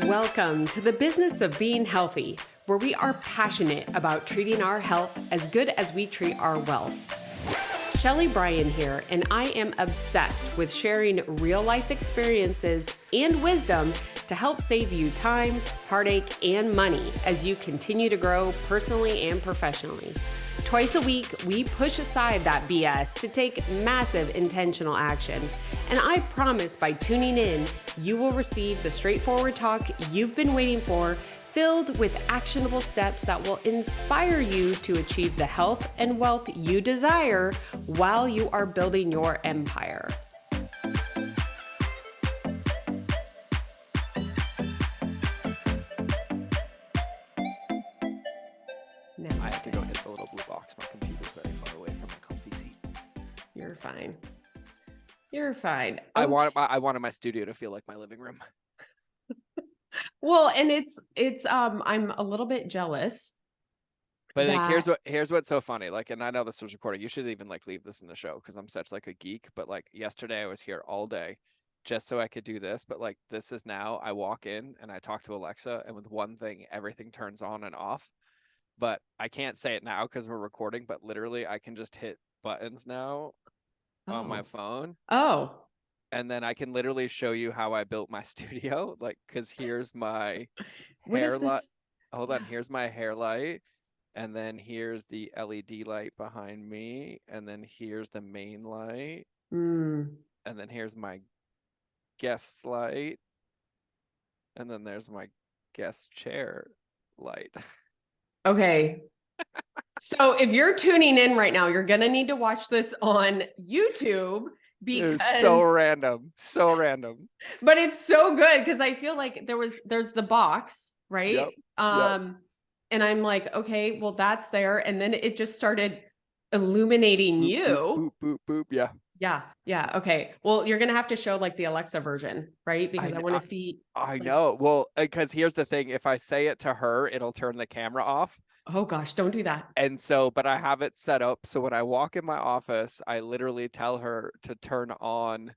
Welcome to the business of being healthy, where we are passionate about treating our health as good as we treat our wealth. Shelly Bryan here, and I am obsessed with sharing real life experiences and wisdom to help save you time, heartache, and money as you continue to grow personally and professionally. Twice a week, we push aside that BS to take massive intentional action. And I promise by tuning in, you will receive the straightforward talk you've been waiting for, filled with actionable steps that will inspire you to achieve the health and wealth you desire while you are building your empire. I have to go hit the little blue box. My computer's very far away from my comfy seat. You're fine. You're fine. I wanted my studio to feel like my living room. Well, and it's I'm a little bit jealous. But like, here's what's so funny. Like, and I know this was recorded. You should even like leave this in the show because I'm such like a geek. But like yesterday, I was here all day just so I could do this. But like this is now I walk in and I talk to Alexa, and with one thing, everything turns on and off. But I can't say it now because we're recording. But literally, I can just hit buttons now on my phone. Oh. And then I can literally show you how I built my studio. Like, because here's my hair light. Hold on. Here's my hair light. And then here's the LED light behind me. And then here's the main light. And then here's my guest light. And then there's my guest chair light. Okay. So if you're tuning in right now, you're going to need to watch this on YouTube because it's so random. But it's so good because I feel like there's the box, right? Yep. And I'm like, okay, well that's there. And then it just started illuminating boop, you. Boop, boop, boop, boop. Yeah. Yeah. Okay. Well, you're going to have to show like the Alexa version, right? Because I want to see. I know. Well, because here's the thing. If I say it to her, it'll turn the camera off. Oh gosh, don't do that. And so, but I have it set up. So when I walk in my office, I literally tell her to turn on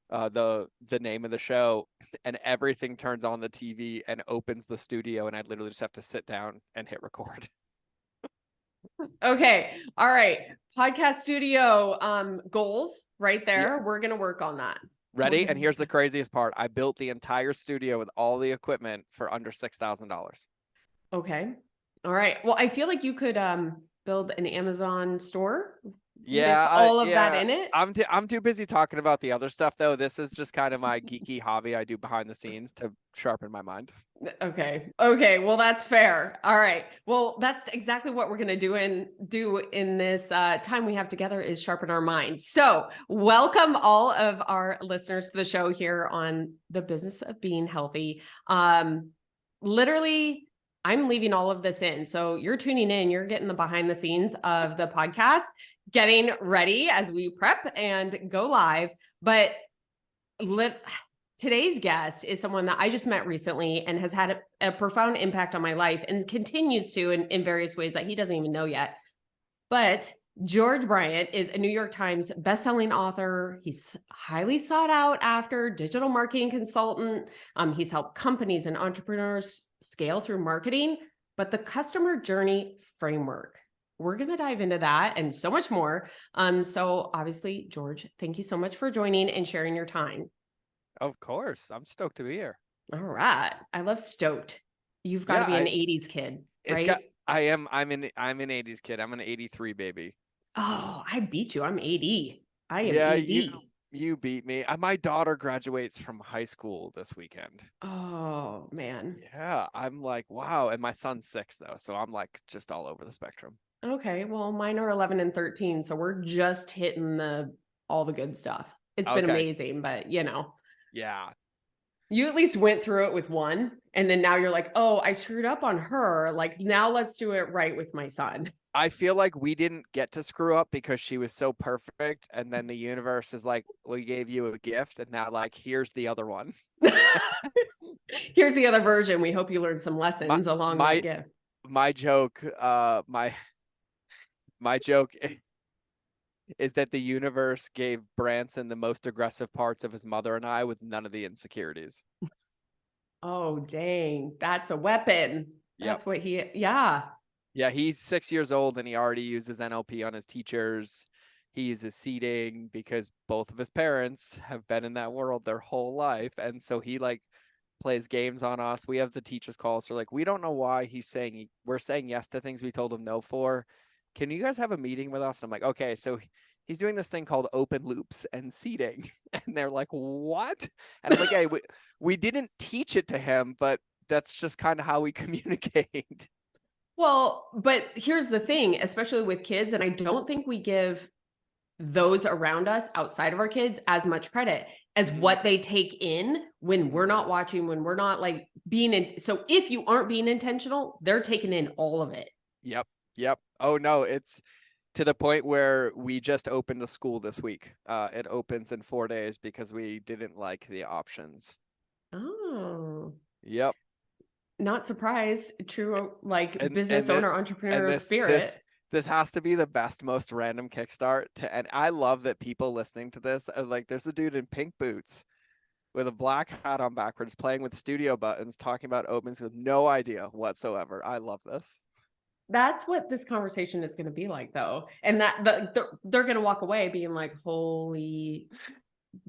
the name of the show, and everything turns on the TV and opens the studio. And I literally just have to sit down and hit record. Okay. All right. Podcast studio goals right there. Yeah. We're going to work on that. Ready? And here's the craziest part. I built the entire studio with all the equipment for under $6,000. Okay. All right. Well, I feel like you could build an Amazon store. Yeah, with all of that in it. I'm too busy talking about the other stuff though. This is just kind of my geeky hobby I do behind the scenes to sharpen my mind. Okay. Well, that's fair. All right. Well, that's exactly what we're going to do in this time we have together is sharpen our mind. So welcome all of our listeners to the show here on the business of being healthy. Literally, I'm leaving all of this in. So you're tuning in, you're getting the behind the scenes of the podcast, getting ready as we prep and go live. But today's guest is someone that I just met recently and has had a profound impact on my life and continues to in various ways that he doesn't even know yet. But George Bryant is a New York Times bestselling author. He's highly sought out after digital marketing consultant. He's helped companies and entrepreneurs scale through marketing, but the customer journey framework. We're going to dive into that and so much more. So obviously, George, thank you so much for joining and sharing your time. Of course. I'm stoked to be here. All right. I love stoked. You've got to be an 80s kid, right? I'm an 80s kid. I'm an 83 baby. Oh, I beat you. I'm 80. I am 80. You beat me. My daughter graduates from high school this weekend. Oh, man. Yeah. I'm like, wow. And my son's 6 though. So I'm like just all over the spectrum. Okay. Well, mine are 11 and 13. So we're just hitting all the good stuff. It's been amazing, but Yeah. You at least went through it with one. And then now you're like, oh, I screwed up on her. Like now let's do it right with my son. I feel like we didn't get to screw up because she was so perfect. And then the universe is like, we gave you a gift. And now like, here's the other one. Here's the other version. We hope you learned some lessons along with the gift. My joke, my joke is that the universe gave Branson the most aggressive parts of his mother and I with none of the insecurities. Oh, dang. That's a weapon. Yep. That's what yeah. Yeah, he's 6 years old and he already uses NLP on his teachers. He uses seating because both of his parents have been in that world their whole life. And so he like plays games on us. We have the teachers call. So like, we don't know why we're saying yes to things we told him no for. Can you guys have a meeting with us? I'm like, okay, so he's doing this thing called open loops and seating. And they're like, what? And I'm like, hey, we didn't teach it to him, but that's just kind of how we communicate. Well, but here's the thing, especially with kids, and I don't think we give those around us outside of our kids as much credit as what they take in when we're not watching, when we're not like being in. So if you aren't being intentional, they're taking in all of it. Yep. Yep. Oh no, it's to the point where we just opened a school this week. It opens in 4 days because we didn't like the options. Oh. Yep. Not surprised. True, like And business owner, entrepreneurial spirit. this has to be the best, most random kickstart and I love that people listening to this are like, there's a dude in pink boots with a black hat on backwards playing with studio buttons talking about opens with no idea whatsoever. I love this. That's what this conversation is going to be like, though, and that they're going to walk away being like, "Holy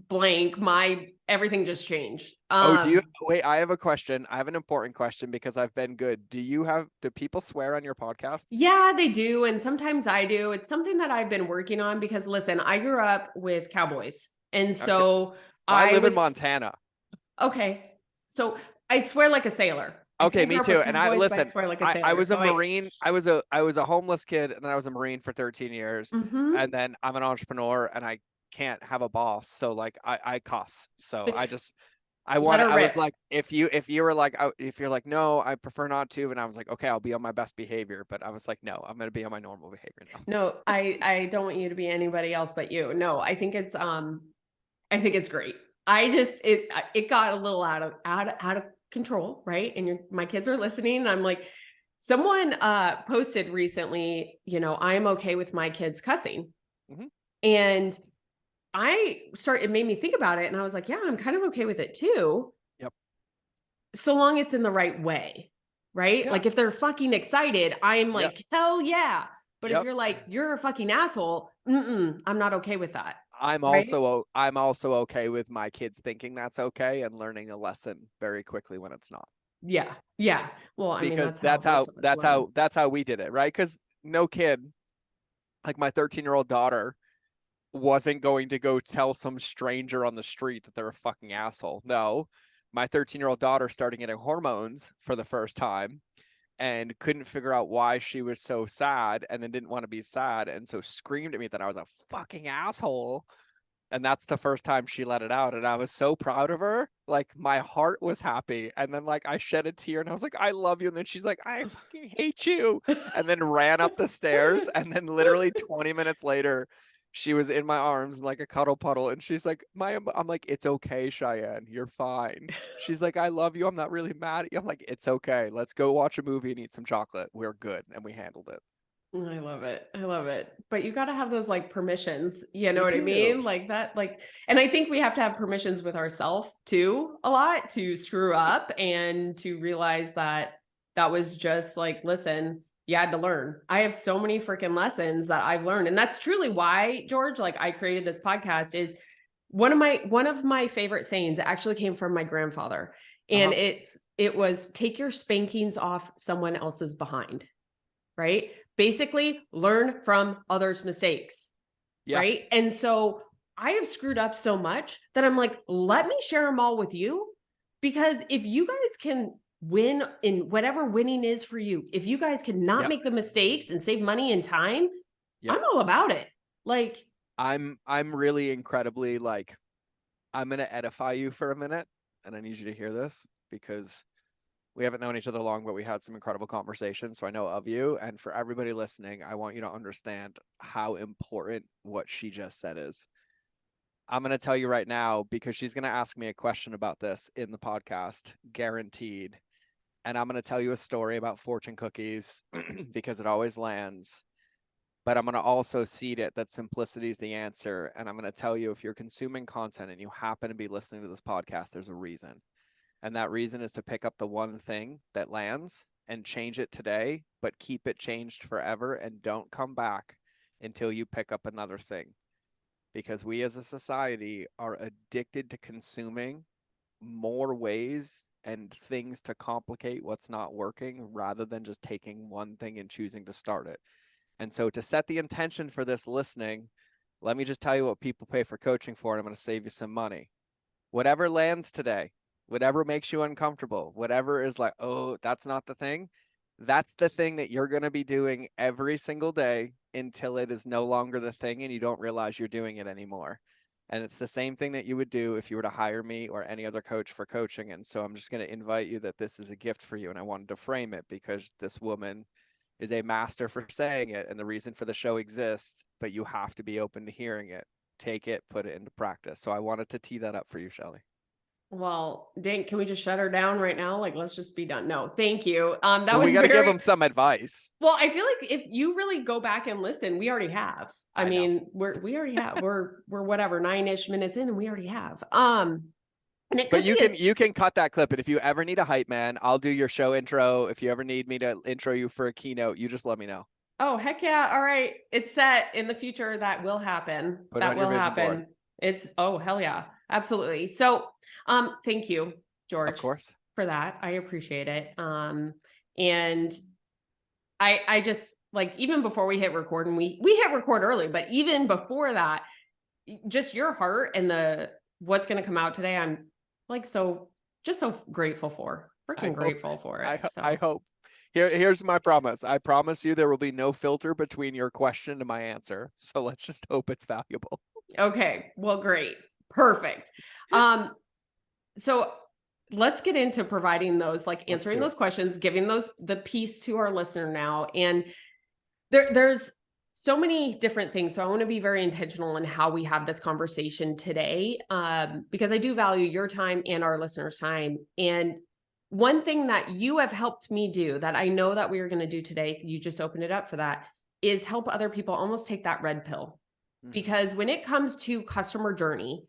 blank, my everything just changed." Oh, wait, I have a question. I have an important question because I've been good. Do people swear on your podcast? Yeah, they do, and sometimes I do. It's something that I've been working on because listen, I grew up with cowboys, and Okay. so Well, I live in Montana. Okay, so I swear like a sailor. Okay, me too. And I Cowboys, but I listen, swear like a sailor. I was a So Marine. I was a homeless kid and then I was a Marine for 13 years. Mhm. And then I'm an entrepreneur and I can't have a boss. So like I cuss. So Let her I was rip. like, if you were like, if you're like, no, I prefer not to. And I was like, okay, I'll be on my best behavior. But I was like, no, I'm going to be on my normal behavior now. No, I don't want you to be anybody else but you. No, I think it's great. I just it got a little out of control, right? And my kids are listening. And I'm like, someone posted recently, I'm okay with my kids cussing. Mhm. And it made me think about it. And I was like, yeah, I'm kind of okay with it too. Yep. So long it's in the right way, right? Yeah. Like if they're fucking excited, I'm Yep. like, hell yeah. But if Yep. you're like, you're a fucking asshole, I'm not okay with that. I'm Right? also okay with my kids thinking that's okay and learning a lesson very quickly when it's not. Yeah. Yeah. Well, I mean, Because that's how most of us learn. that's how we did it, right? Because no kid, like my 13-year-old daughter, wasn't going to go tell some stranger on the street that they're a fucking asshole. No, my 13-year-old daughter started getting hormones for the first time and couldn't figure out why she was so sad and then didn't want to be sad and so screamed at me that I was a fucking asshole. And that's the first time she let it out. And I was so proud of her. Like my heart was happy. And then like I shed a tear and I was like, I love you. And then she's like, I fucking hate you. And then ran up the stairs. And then literally 20 minutes later, she was in my arms like a cuddle puddle. And she's like, I'm like, it's okay, Cheyenne. You're fine. She's like, I love you. I'm not really mad at you. I'm like, it's okay. Let's go watch a movie and eat some chocolate. We're good. And we handled it. I love it. I love it. But you got to have those like permissions. You know You what I do. mean? Like that, and I think we have to have permissions with ourselves too, a lot to screw up and to realize that that was just like, listen, you had to learn. I have so many freaking lessons that I've learned. And that's truly why, George, like I created this podcast is one of my favorite sayings actually came from my grandfather. And Uh-huh. it was take your spankings off someone else's behind, right? Basically, learn from others' mistakes, Yeah. right? And so I have screwed up so much that I'm like, let me share them all with you. Because if you guys can win in whatever winning is for you, if you guys cannot Yep. make the mistakes and save money and time, Yep. I'm all about it. Like, I'm really incredibly like, I'm gonna edify you for a minute, and I need you to hear this because we haven't known each other long, but we had some incredible conversations. So I know of you, and for everybody listening, I want you to understand how important what she just said is. I'm gonna tell you right now because she's gonna ask me a question about this in the podcast, guaranteed. And I'm gonna tell you a story about fortune cookies because it always lands. But I'm going to also seed it that simplicity is the answer. And I'm going to tell you if you're consuming content and you happen to be listening to this podcast, there's a reason. And that reason is to pick up the one thing that lands and change it today, but keep it changed forever and don't come back until you pick up another thing. Because we as a society are addicted to consuming more ways and things to complicate what's not working rather than just taking one thing and choosing to start it. And so to set the intention for this listening, let me just tell you what people pay for coaching for, and I'm going to save you some money. Whatever lands today, whatever makes you uncomfortable, whatever is like, oh, that's not the thing. That's the thing that you're going to be doing every single day until it is no longer the thing and you don't realize you're doing it anymore. And it's the same thing that you would do if you were to hire me or any other coach for coaching. And so I'm just going to invite you that this is a gift for you. And I wanted to frame it because this woman is a master for saying it. And the reason for the show exists, but you have to be open to hearing it. Take it, put it into practice. So I wanted to tee that up for you, Shelly. Well, dang, can we just shut her down right now? Like, let's just be done. No, thank you. That well, was we got to give them some advice. Well, I feel like if you really go back and listen, we already have. I mean, we already have. We're whatever 9-ish minutes in, and we already have. And it but you can cut that clip. And if you ever need a hype man, I'll do your show intro. If you ever need me to intro you for a keynote, you just let me know. Oh, heck yeah. All right. It's set in the future. That will happen. That will happen. It's, oh, hell yeah. Absolutely. So, thank you, George. Of course. For that. I appreciate it. And I just like, even before we hit record, and we hit record early, but even before that, just your heart and what's going to come out today, I'm like, so grateful for. Grateful for it. I hope. Here's my promise. I promise you there will be no filter between your question and my answer. So let's just hope it's valuable. Okay. Well, great. Perfect. So let's get into providing those, like answering those questions, giving the piece to our listener now. And there's so many different things. So I want to be very intentional in how we have this conversation today, because I do value your time and our listeners' time. And one thing that you have helped me do that I know that we are going to do today, you just opened it up for that, is help other people almost take that red pill. Mm-hmm. Because when it comes to customer journey,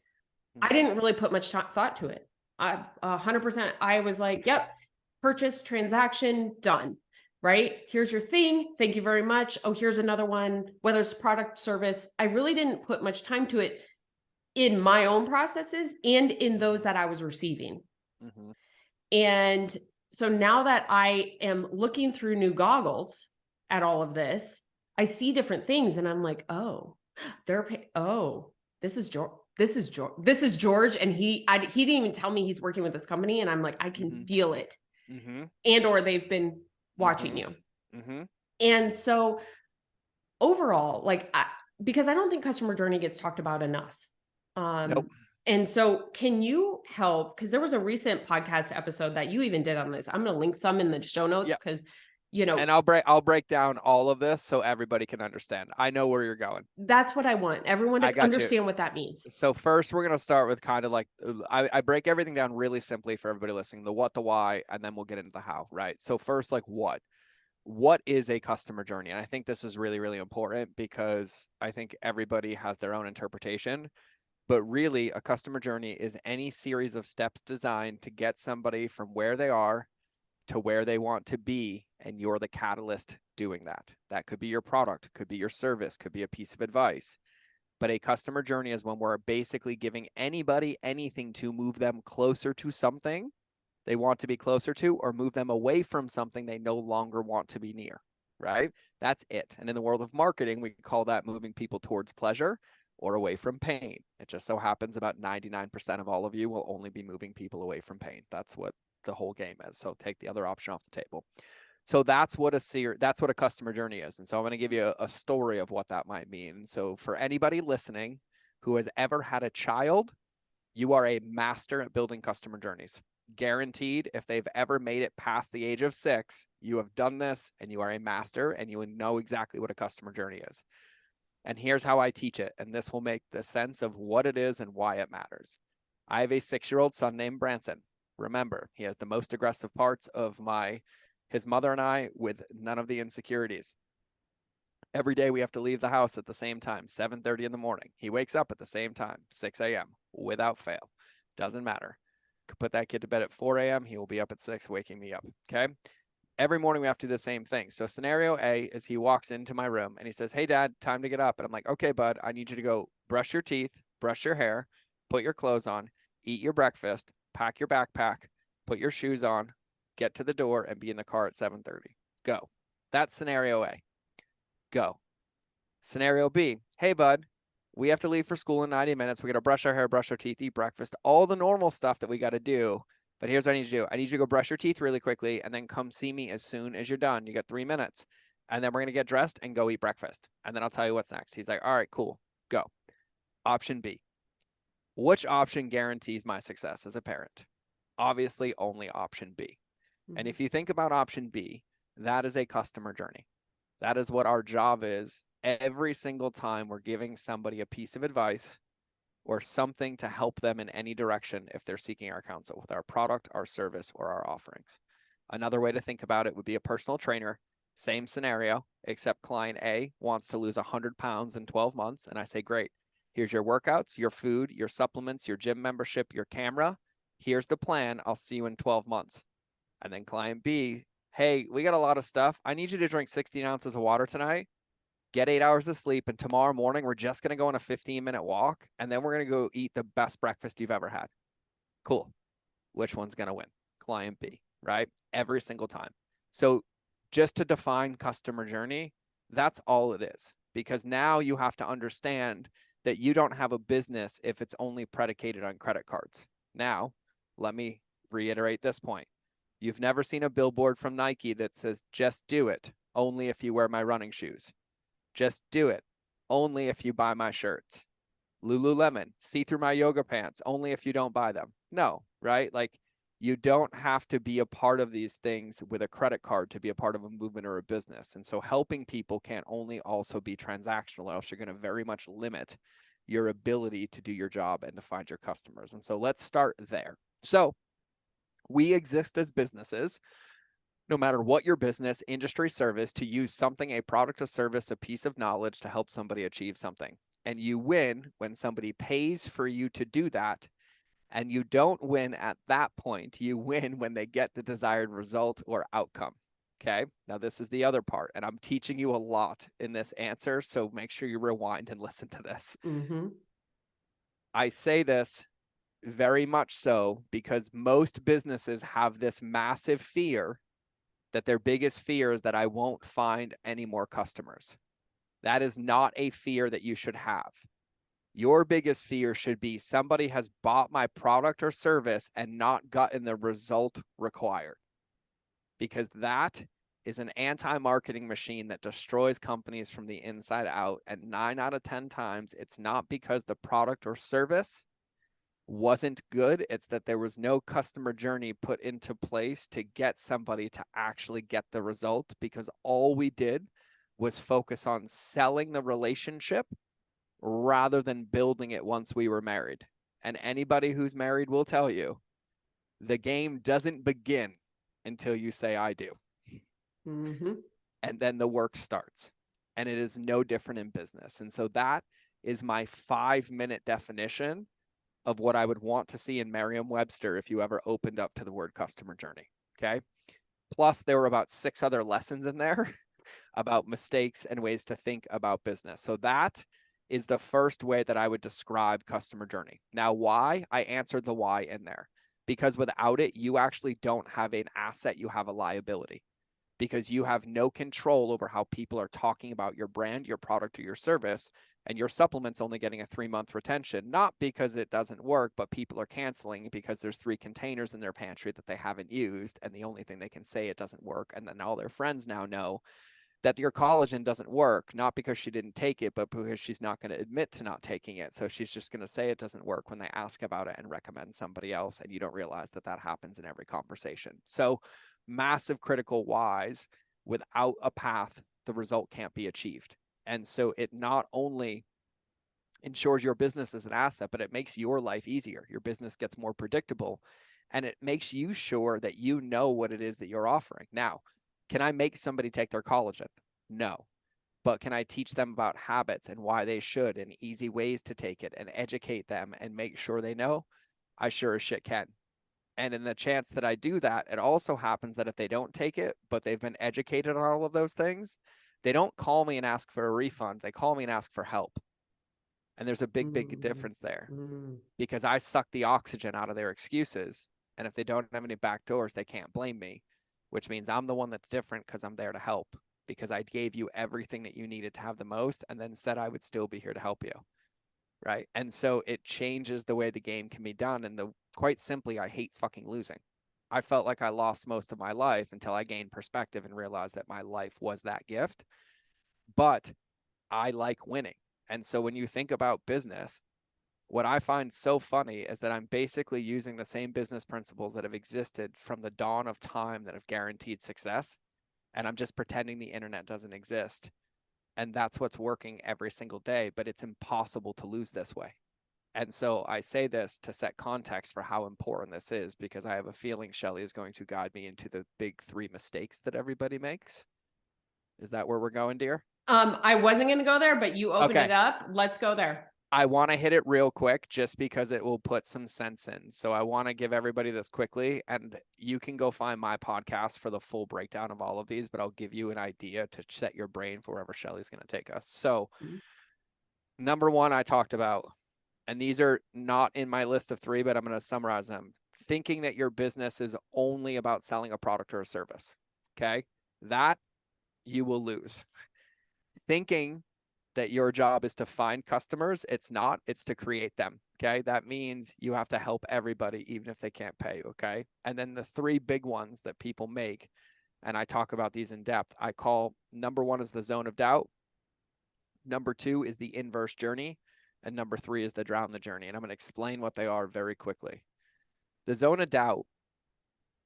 I didn't really put much thought to it. 100%. I was like, yep, purchase, transaction, done. Right? Here's your thing. Thank you very much. Oh, here's another one. Whether it's product, service, I really didn't put much time to it in my own processes and in those that I was receiving. Mm-hmm. And so now that I am looking through new goggles at all of this, I see different things and I'm like, oh, this is George. This is George. And he didn't even tell me he's working with this company. And I'm like, I can feel it. Mm-hmm. And, or they've been watching you. Mm-hmm. And so overall, like, because I don't think customer journey gets talked about enough. Nope. And so can you help? Because there was a recent podcast episode that you even did on this. I'm going to link some in the show notes because, and I'll break down all of this so everybody can understand. I know where you're going. That's what I want everyone to understand what that means. So first we're going to start with kind of like, I break everything down really simply for everybody listening, the what, the why, and then we'll get into the how, right? So first, like what is a customer journey? And I think this is really, really important because I think everybody has their own interpretation. But really, a customer journey is any series of steps designed to get somebody from where they are to where they want to be, and you're the catalyst doing that. That could be your product, could be your service, could be a piece of advice. But a customer journey is when we're basically giving anybody anything to move them closer to something they want to be closer to, or move them away from something they no longer want to be near, right? That's it. And in the world of marketing, we call that moving people towards pleasure or away from pain. It just so happens about 99% of all of you will only be moving people away from pain. That's what the whole game is. So take the other option off the table. So that's what a customer journey is. And so I'm going to give you a story of what that might mean. So for anybody listening who has ever had a child, you are a master at building customer journeys. Guaranteed, if they've ever made it past the age of 6, you have done this and you are a master and you know exactly what a customer journey is. And here's how I teach it. And this will make the sense of what it is and why it matters. I have a 6-year-old son named Branson. Remember, he has the most aggressive parts of his mother and I with none of the insecurities. Every day we have to leave the house at the same time, 7:30 in the morning. He wakes up at the same time, 6 a.m., without fail. Doesn't matter. Put that kid to bed at 4 a.m. He will be up at 6, waking me up. Okay. Every morning we have to do the same thing. So scenario A is he walks into my room and he says, "Hey dad, time to get up." And I'm like, "Okay, bud, I need you to go brush your teeth, brush your hair, put your clothes on, eat your breakfast, pack your backpack, put your shoes on, get to the door and be in the car at 7:30. Go." That's scenario A. Go. Scenario B, "Hey bud, we have to leave for school in 90 minutes. We got to brush our hair, brush our teeth, eat breakfast, all the normal stuff that we got to do. But here's what I need you to do. I need you to go brush your teeth really quickly and then come see me as soon as you're done. You got 3 minutes. And then we're going to get dressed and go eat breakfast. And then I'll tell you what's next." He's like, "All right, cool, go." Option B. Which option guarantees my success as a parent? Obviously, only option B. And if you think about option B, that is a customer journey. That is what our job is every single time we're giving somebody a piece of advice or something to help them in any direction if they're seeking our counsel with our product, our service, or our offerings. Another way to think about it would be a personal trainer. Same scenario, except client A wants to lose 100 pounds in 12 months. And I say, "Great, here's your workouts, your food, your supplements, your gym membership, your camera. Here's the plan. I'll see you in 12 months. And then client B, "Hey, we got a lot of stuff. I need you to drink 16 ounces of water tonight, get 8 hours of sleep, and tomorrow morning we're just going to go on a 15-minute walk, and then we're going to go eat the best breakfast you've ever had." Cool. Which one's going to win? Client B, right? Every single time. So just to define customer journey, that's all it is. Because now you have to understand that you don't have a business if it's only predicated on credit cards. Now, let me reiterate this point. You've never seen a billboard from Nike that says, "Just do it, only if you wear my running shoes. Just do it, only if you buy my shirts. Lululemon, see through my yoga pants, only if you don't buy them." No, right? Like, you don't have to be a part of these things with a credit card to be a part of a movement or a business. And so helping people can only also be transactional, else you're going to very much limit your ability to do your job and to find your customers. And so let's start there. So we exist as businesses, no matter what your business, industry, service, to use something, a product, a service, a piece of knowledge to help somebody achieve something. And you win when somebody pays for you to do that. And you don't win at that point. You win when they get the desired result or outcome. Okay. Now, this is the other part. And I'm teaching you a lot in this answer. So make sure you rewind and listen to this. I say this very much so because most businesses have this massive fear that their biggest fear is that I won't find any more customers. That is not a fear that you should have. Your biggest fear should be somebody has bought my product or service and not gotten the result required. Because that is an anti-marketing machine that destroys companies from the inside out. And 9 out of 10 times, it's not because the product or service wasn't good. It's that there was no customer journey put into place to get somebody to actually get the result, because all we did was focus on selling the relationship rather than building it once we were married. And anybody who's married will tell you the game doesn't begin until you say, "I do." And then the work starts. And it is no different in business. And so that is my 5-minute definition of what I would want to see in Merriam-Webster if you ever opened up to the word customer journey. Okay. Plus, there were about 6 other lessons in there about mistakes and ways to think about business. So that is the first way that I would describe customer journey. Now, why? I answered the why in there. Because without it, you actually don't have an asset, you have a liability. Because you have no control over how people are talking about your brand, your product, or your service. And your supplement's only getting a 3-month retention, not because it doesn't work, but people are canceling because there's 3 containers in their pantry that they haven't used. And the only thing they can say it doesn't work. And then all their friends now know that your collagen doesn't work, not because she didn't take it, but because she's not going to admit to not taking it. So she's just going to say it doesn't work when they ask about it and recommend somebody else. And you don't realize that that happens in every conversation. So massive critical whys. Without a path, the result can't be achieved. And so it not only ensures your business as an asset, but it makes your life easier. Your business gets more predictable, and it makes you sure that you know what it is that you're offering. Now, can I make somebody take their collagen? No. But can I teach them about habits and why they should and easy ways to take it and educate them and make sure they know? I sure as shit can. And in the chance that I do that, it also happens that if they don't take it, but they've been educated on all of those things, they don't call me and ask for a refund. They call me and ask for help. And there's a big difference there, because I suck the oxygen out of their excuses. And if they don't have any back doors, they can't blame me, which means I'm the one that's different because I'm there to help, because I gave you everything that you needed to have the most and then said I would still be here to help you. Right. And so it changes the way the game can be done. And quite simply, I hate fucking losing. I felt like I lost most of my life until I gained perspective and realized that my life was that gift. But I like winning. And so when you think about business, what I find so funny is that I'm basically using the same business principles that have existed from the dawn of time that have guaranteed success. And I'm just pretending the internet doesn't exist. And that's what's working every single day, but it's impossible to lose this way. And so I say this to set context for how important this is, because I have a feeling Shelly is going to guide me into the big 3 mistakes that everybody makes. Is that where we're going, dear? I wasn't going to go there, but you opened Okay. it up. Let's go there. I want to hit it real quick just because it will put some sense in. So I want to give everybody this quickly, and you can go find my podcast for the full breakdown of all of these, but I'll give you an idea to set your brain for wherever Shelly's going to take us. So number 1, I talked about, and these are not in my list of 3, but I'm going to summarize them. Thinking that your business is only about selling a product or a service. Okay. That you will lose. Thinking that your job is to find customers, it's not, it's to create them. Okay. That means you have to help everybody, even if they can't pay. Okay. And then the 3 big ones that people make, and I talk about these in depth, I call number 1 is the zone of doubt. Number 2 is the inverse journey. And number 3 is the drown the journey. And I'm going to explain what they are very quickly. The zone of doubt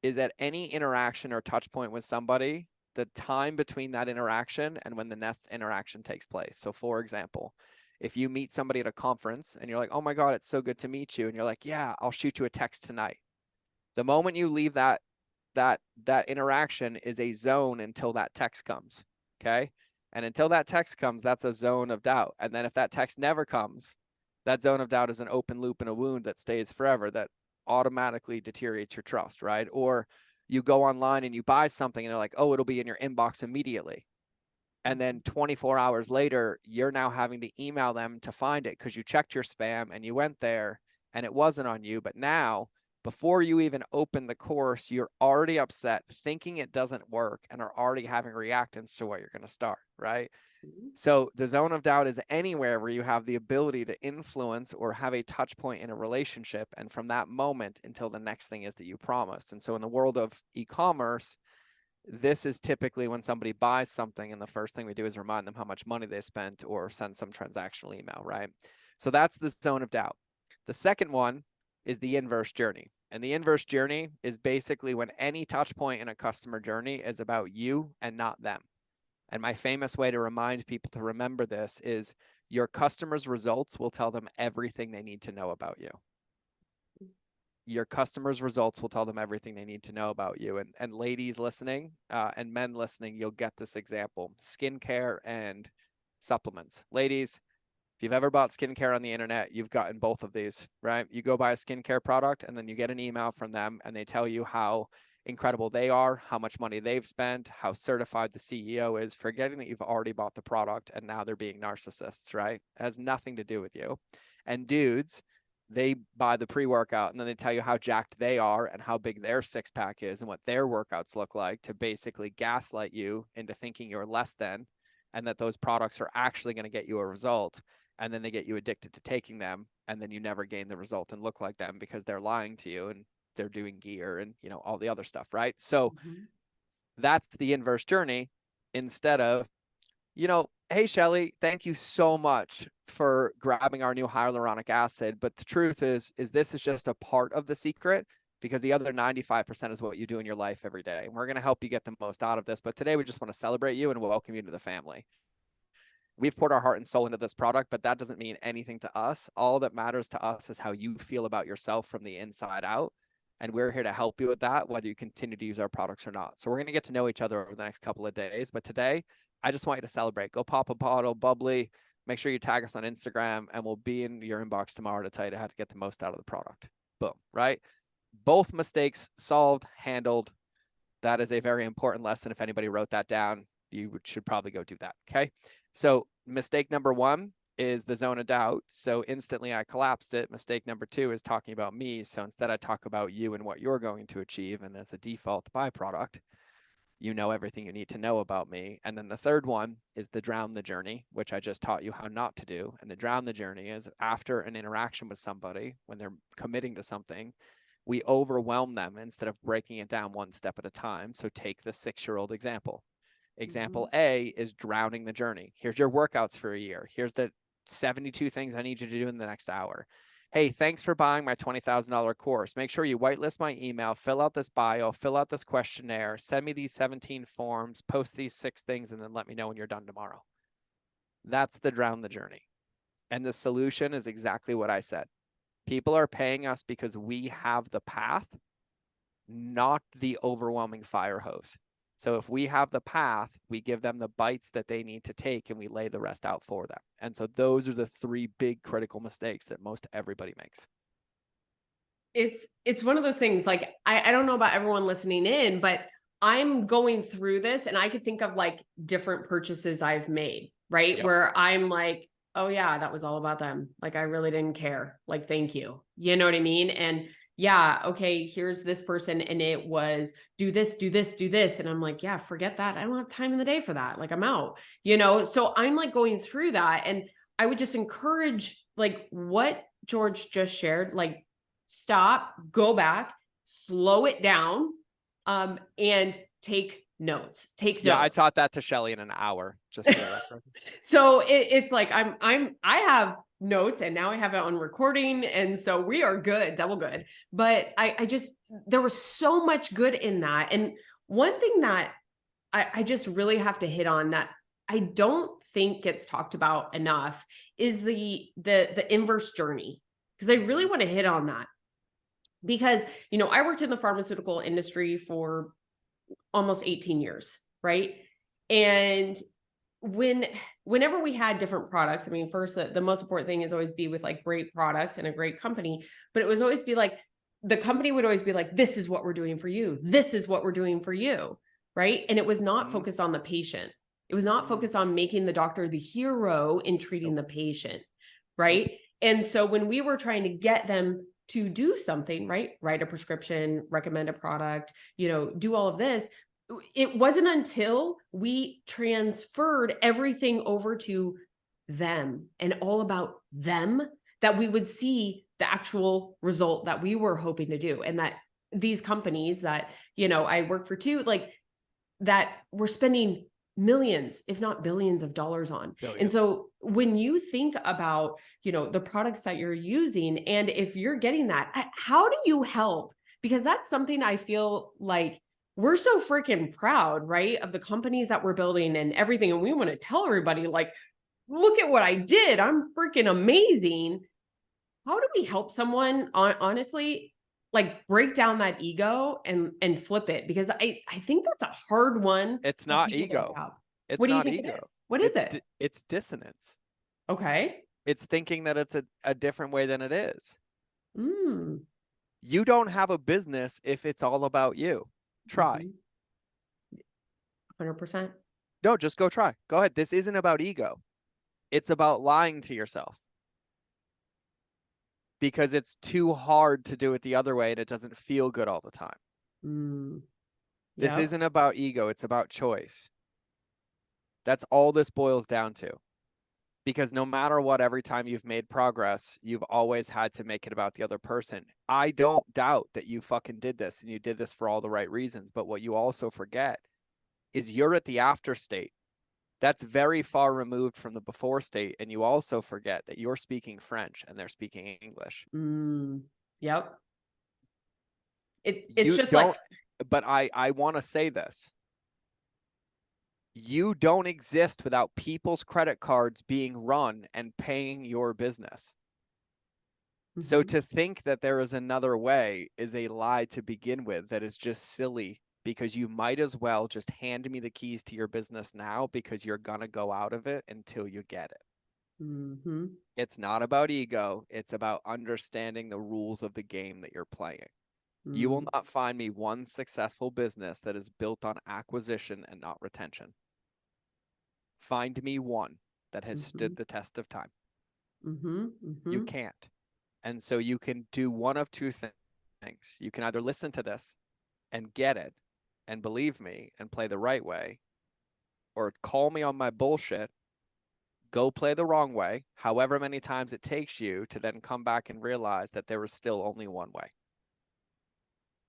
is at any interaction or touch point with somebody, the time between that interaction and when the next interaction takes place. So for example, if you meet somebody at a conference and you're like, oh my God, it's so good to meet you. And you're like, yeah, I'll shoot you a text tonight. The moment you leave that interaction is a zone until that text comes. Okay. And until that text comes, that's a zone of doubt. And then if that text never comes, that zone of doubt is an open loop and a wound that stays forever, that automatically deteriorates your trust, right? Or you go online and you buy something and they're like, oh, it'll be in your inbox immediately. And then 24 hours later, you're now having to email them to find it because you checked your spam and you went there and it wasn't on you. But now, before you even open the course, you're already upset, thinking it doesn't work, and are already having reactance to what you're going to start, right? So the zone of doubt is anywhere where you have the ability to influence or have a touch point in a relationship. And from that moment until the next thing is that you promise. And so in the world of e-commerce, this is typically when somebody buys something and the first thing we do is remind them how much money they spent or send some transactional email, right? So that's the zone of doubt. The second one is the inverse journey. And the inverse journey is basically when any touch point in a customer journey is about you and not them. And my famous way to remind people to remember this is your customers' results will tell them everything they need to know about you. Your customers' results will tell them everything they need to know about you. And ladies listening and men listening, you'll get this example: skincare and supplements. Ladies, if you've ever bought skincare on the internet, you've gotten both of these, right? You go buy a skincare product and then you get an email from them and they tell you how incredible they are, how much money they've spent, how certified the CEO is, forgetting that you've already bought the product and now they're being narcissists, right? It has nothing to do with you. And dudes, they buy the pre-workout and then they tell you how jacked they are and how big their 6-pack is and what their workouts look like, to basically gaslight you into thinking you're less than, and that those products are actually going to get you a result. And then they get you addicted to taking them, and then you never gain the result and look like them because they're lying to you and they're doing gear and, you know, all the other stuff, right? So that's the inverse journey, instead of, you know, hey, Shelly, thank you so much for grabbing our new hyaluronic acid. But the truth is this is just a part of the secret, because the other 95% is what you do in your life every day. And we're going to help you get the most out of this. But today we just want to celebrate you and welcome you to the family. We've poured our heart and soul into this product, but that doesn't mean anything to us. All that matters to us is how you feel about yourself from the inside out. And we're here to help you with that, whether you continue to use our products or not. So we're going to get to know each other over the next couple of days. But today, I just want you to celebrate. Go pop a bottle, bubbly. Make sure you tag us on Instagram, and we'll be in your inbox tomorrow to tell you how to get the most out of the product. Boom, right? Both mistakes solved, handled. That is a very important lesson. If anybody wrote that down, you should probably go do that. Okay. So mistake number one is the zone of doubt. So instantly I collapsed it. Mistake number two is talking about me. So instead I talk about you and what you're going to achieve. And as a default byproduct, you know everything you need to know about me. And then the third one is the drown the journey, which I just taught you how not to do. And the drown the journey is after an interaction with somebody, when they're committing to something, we overwhelm them instead of breaking it down one step at a time. So take the 6-year-old example. Example A is drowning the journey. Here's your workouts for a year. Here's the 72 things I need you to do in the next hour. Hey, thanks for buying my $20,000 course. Make sure you whitelist my email, fill out this bio, fill out this questionnaire, send me these 17 forms, post these 6 things, and then let me know when you're done tomorrow. That's the drown the journey. And the solution is exactly what I said. People are paying us because we have the path, not the overwhelming fire hose. So if we have the path, we give them the bites that they need to take and we lay the rest out for them. And so those are the 3 big critical mistakes that most everybody makes. It's one of those things, like, I don't know about everyone listening in, but I'm going through this and I could think of like different purchases I've made, right? Yep. Where I'm like, oh yeah, that was all about them. Like, I really didn't care. Like, thank you. You know what I mean? And yeah, okay, here's this person and it was do this, do this, do this. And I'm like, yeah, forget that. I don't have time in the day for that. Like, I'm out, you know? So I'm like going through that. And I would just encourage like what George just shared, like, stop, go back, slow it down, and take notes. Yeah, I taught that to Shelly in an hour, just for the record. So it's like I have notes and now I have it on recording. And so we are good, double good. But I just, there was so much good in that. And one thing that I just really have to hit on that I don't think gets talked about enough is the inverse journey. Because I really want to hit on that. Because, you know, I worked in the pharmaceutical industry for almost 18 years, right? And whenever we had different products, I mean, first, the most important thing is always be with like great products and a great company, but it was always be like, the company would always be like, this is what we're doing for you. This is what we're doing for you, right? And it was not focused on the patient. It was not focused on making the doctor the hero in treating the patient, right? And so when we were trying to get them to do something, right? Write a prescription, recommend a product, you know, do all of this. It wasn't until we transferred everything over to them and all about them that we would see the actual result that we were hoping to do. And that these companies that, you know, I work for too, like, that we're spending millions, if not billions of dollars on. Billions. And so when you think about, you know, the products that you're using, and if you're getting that, how do you help? Because that's something I feel like we're so freaking proud, right? Of the companies that we're building and everything. And we want to tell everybody, like, look at what I did. I'm freaking amazing. How do we help someone honestly, like, break down that ego and flip it? Because I think that's a hard one. It's not ego. It's What do you not think ego. it is? What is it? It's dissonance. Okay. It's thinking that it's a different way than it is. Mm. You don't have a business if it's all about you. Try. 100%. No, just go try. Go ahead. This isn't about ego. It's about lying to yourself. Because it's too hard to do it the other way and it doesn't feel good all the time. Mm. This isn't about ego. It's about choice. That's all this boils down to. Because no matter what, every time you've made progress, you've always had to make it about the other person. I don't doubt that you fucking did this and you did this for all the right reasons. But what you also forget is you're at the after state. That's very far removed from the before state. And you also forget that you're speaking French and they're speaking English. Yep. It's just like, but I want to say this. You don't exist without people's credit cards being run and paying your business. So to think that there is another way is a lie to begin with. That is just silly, because you might as well just hand me the keys to your business now, because you're going to go out of it until you get it. It's not about ego. It's about understanding the rules of the game that you're playing. You will not find me one successful business that is built on acquisition and not retention. Find me one that has stood the test of time. You can't. And so you can do one of two things. You can either listen to this and get it and believe me and play the right way, or call me on my bullshit, go play the wrong way, however many times it takes you to then come back and realize that there was still only one way.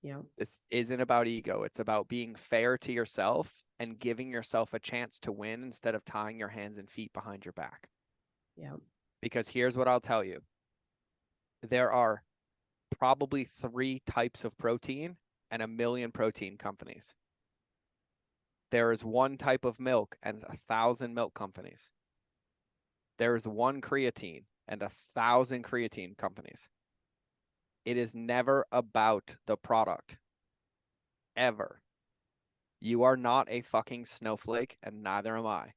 Yeah. This isn't about ego. It's about being fair to yourself and giving yourself a chance to win instead of tying your hands and feet behind your back. Yeah. Because here's what I'll tell you. There are probably 3 types of protein and 1 million protein companies. There is 1 type of milk and 1,000 milk companies. There is 1 creatine and 1,000 creatine companies. It is never about the product. Ever. You are not a fucking snowflake, and neither am I.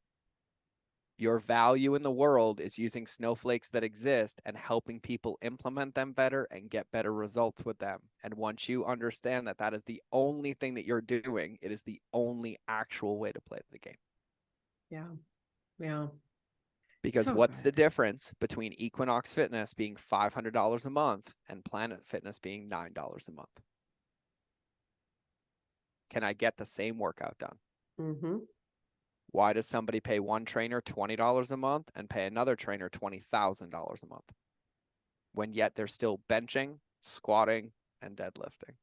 Your value in the world is using snowflakes that exist and helping people implement them better and get better results with them. And once you understand that that is the only thing that you're doing, it is the only actual way to play the game. Yeah. Yeah. Because So what's good. the difference between Equinox Fitness being $500 a month and Planet Fitness being $9 a month? Can I get the same workout done? Why does somebody pay one trainer $20 a month and pay another trainer $20,000 a month? When yet they're still benching, squatting, and deadlifting.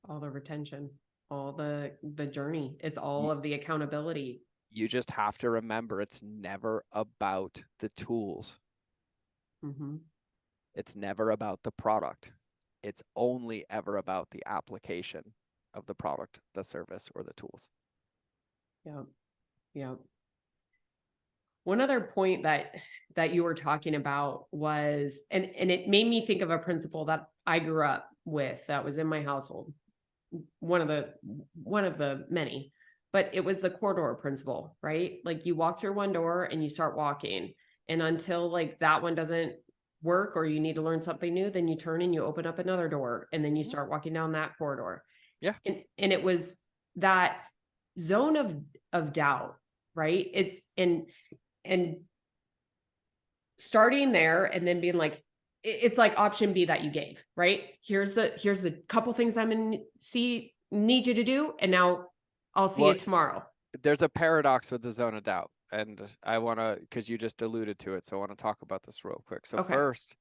All the retention, all the journey. It's all of the accountability. You just have to remember it's never about the tools. It's never about the product. It's only ever about the application of the product, the service, or the tools. Yeah. Yeah. One other point that you were talking about was, and it made me think of a principle that I grew up with that was in my household. One of the many, but it was the corridor principle, right? Like you walk through one door and you start walking, and until like that one doesn't work or you need to learn something new, then you turn and you open up another door and then you start walking down that corridor. Yeah. And it was that zone of doubt, right? It's and starting there and then being like, it's like option B that you gave, right? Here's the couple things I'm gonna need you to do, and now I'll see you tomorrow. There's a paradox with the zone of doubt, and I want to, because you just alluded to it, so I want to talk about this real quick. So first,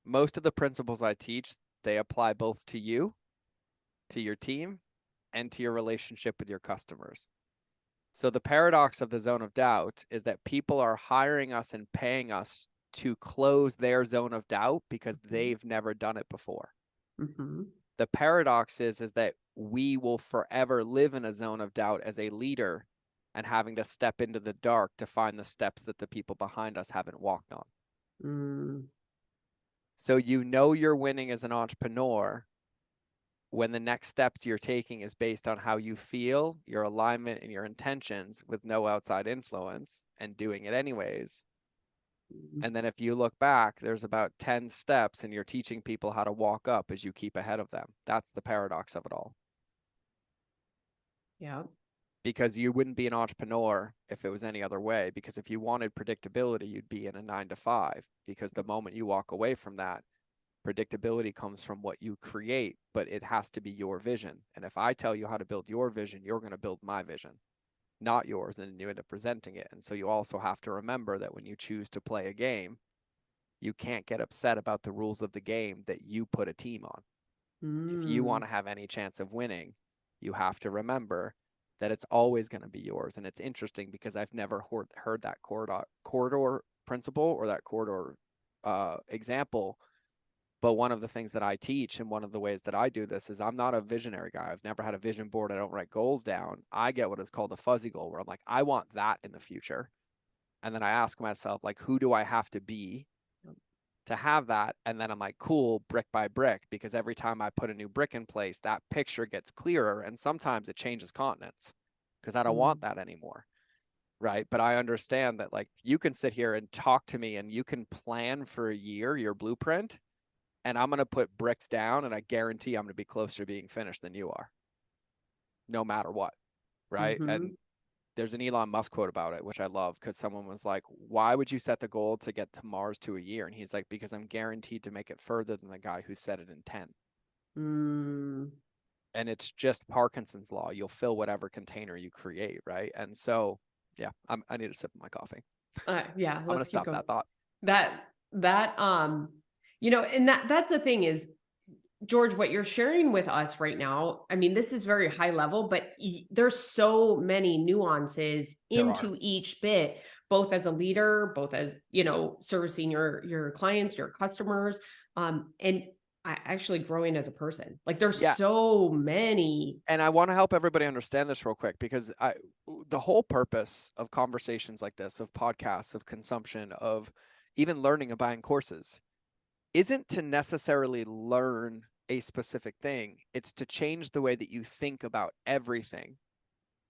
most of the principles I teach, they apply both to you, to your team, and to your relationship with your customers. So the paradox of the zone of doubt is that people are hiring us and paying us to close their zone of doubt because they've never done it before. The paradox is that we will forever live in a zone of doubt as a leader and having to step into the dark to find the steps that the people behind us haven't walked on. So you know you're winning as an entrepreneur when the next steps you're taking is based on how you feel, your alignment, and your intentions with no outside influence, and doing it anyways. And then if you look back, there's about 10 steps and you're teaching people how to walk up as you keep ahead of them. That's the paradox of it all. Yeah. Because you wouldn't be an entrepreneur if it was any other way. Because if you wanted predictability, you'd be in a 9-to-5. Because the moment you walk away from that, predictability comes from what you create, but it has to be your vision. And if I tell you how to build your vision, you're going to build my vision, not yours, and you end up presenting it. And so you also have to remember that when you choose to play a game, you can't get upset about the rules of the game that you put a team on. If you want to have any chance of winning, you have to remember that it's always going to be yours. And it's interesting because I've never heard that corridor principle or that corridor example. But one of the things that I teach and one of the ways that I do this is I'm not a visionary guy. I've never had a vision board. I don't write goals down. I get what is called a fuzzy goal, where I'm like, I want that in the future. And then I ask myself, like, who do I have to be to have that? And then I'm like, cool, brick by brick, because every time I put a new brick in place, that picture gets clearer. And sometimes it changes continents because I don't want that anymore. Right. But I understand that, like, you can sit here and talk to me and you can plan for a year, your blueprint, and I'm going to put bricks down, and I guarantee I'm going to be closer to being finished than you are, no matter what. Right. And there's an Elon Musk quote about it, which I love, because someone was like, why would you set the goal to get to Mars to a year? And he's like, because I'm guaranteed to make it further than the guy who set it in 10. And it's just Parkinson's law. You'll fill whatever container you create. Right. And so, yeah, I need a sip of my coffee. Yeah. I'm going to stop that thought. And that's the thing is, George, what you're sharing with us right now, I mean, this is very high level, but there's so many nuances into each bit, both as a leader, both as, servicing your clients, your customers, and actually growing as a person. Like there's so many. And I want to help everybody understand this real quick, because the whole purpose of conversations like this, of podcasts, of consumption, of even learning and buying courses, isn't to necessarily learn a specific thing. It's to change the way that you think about everything,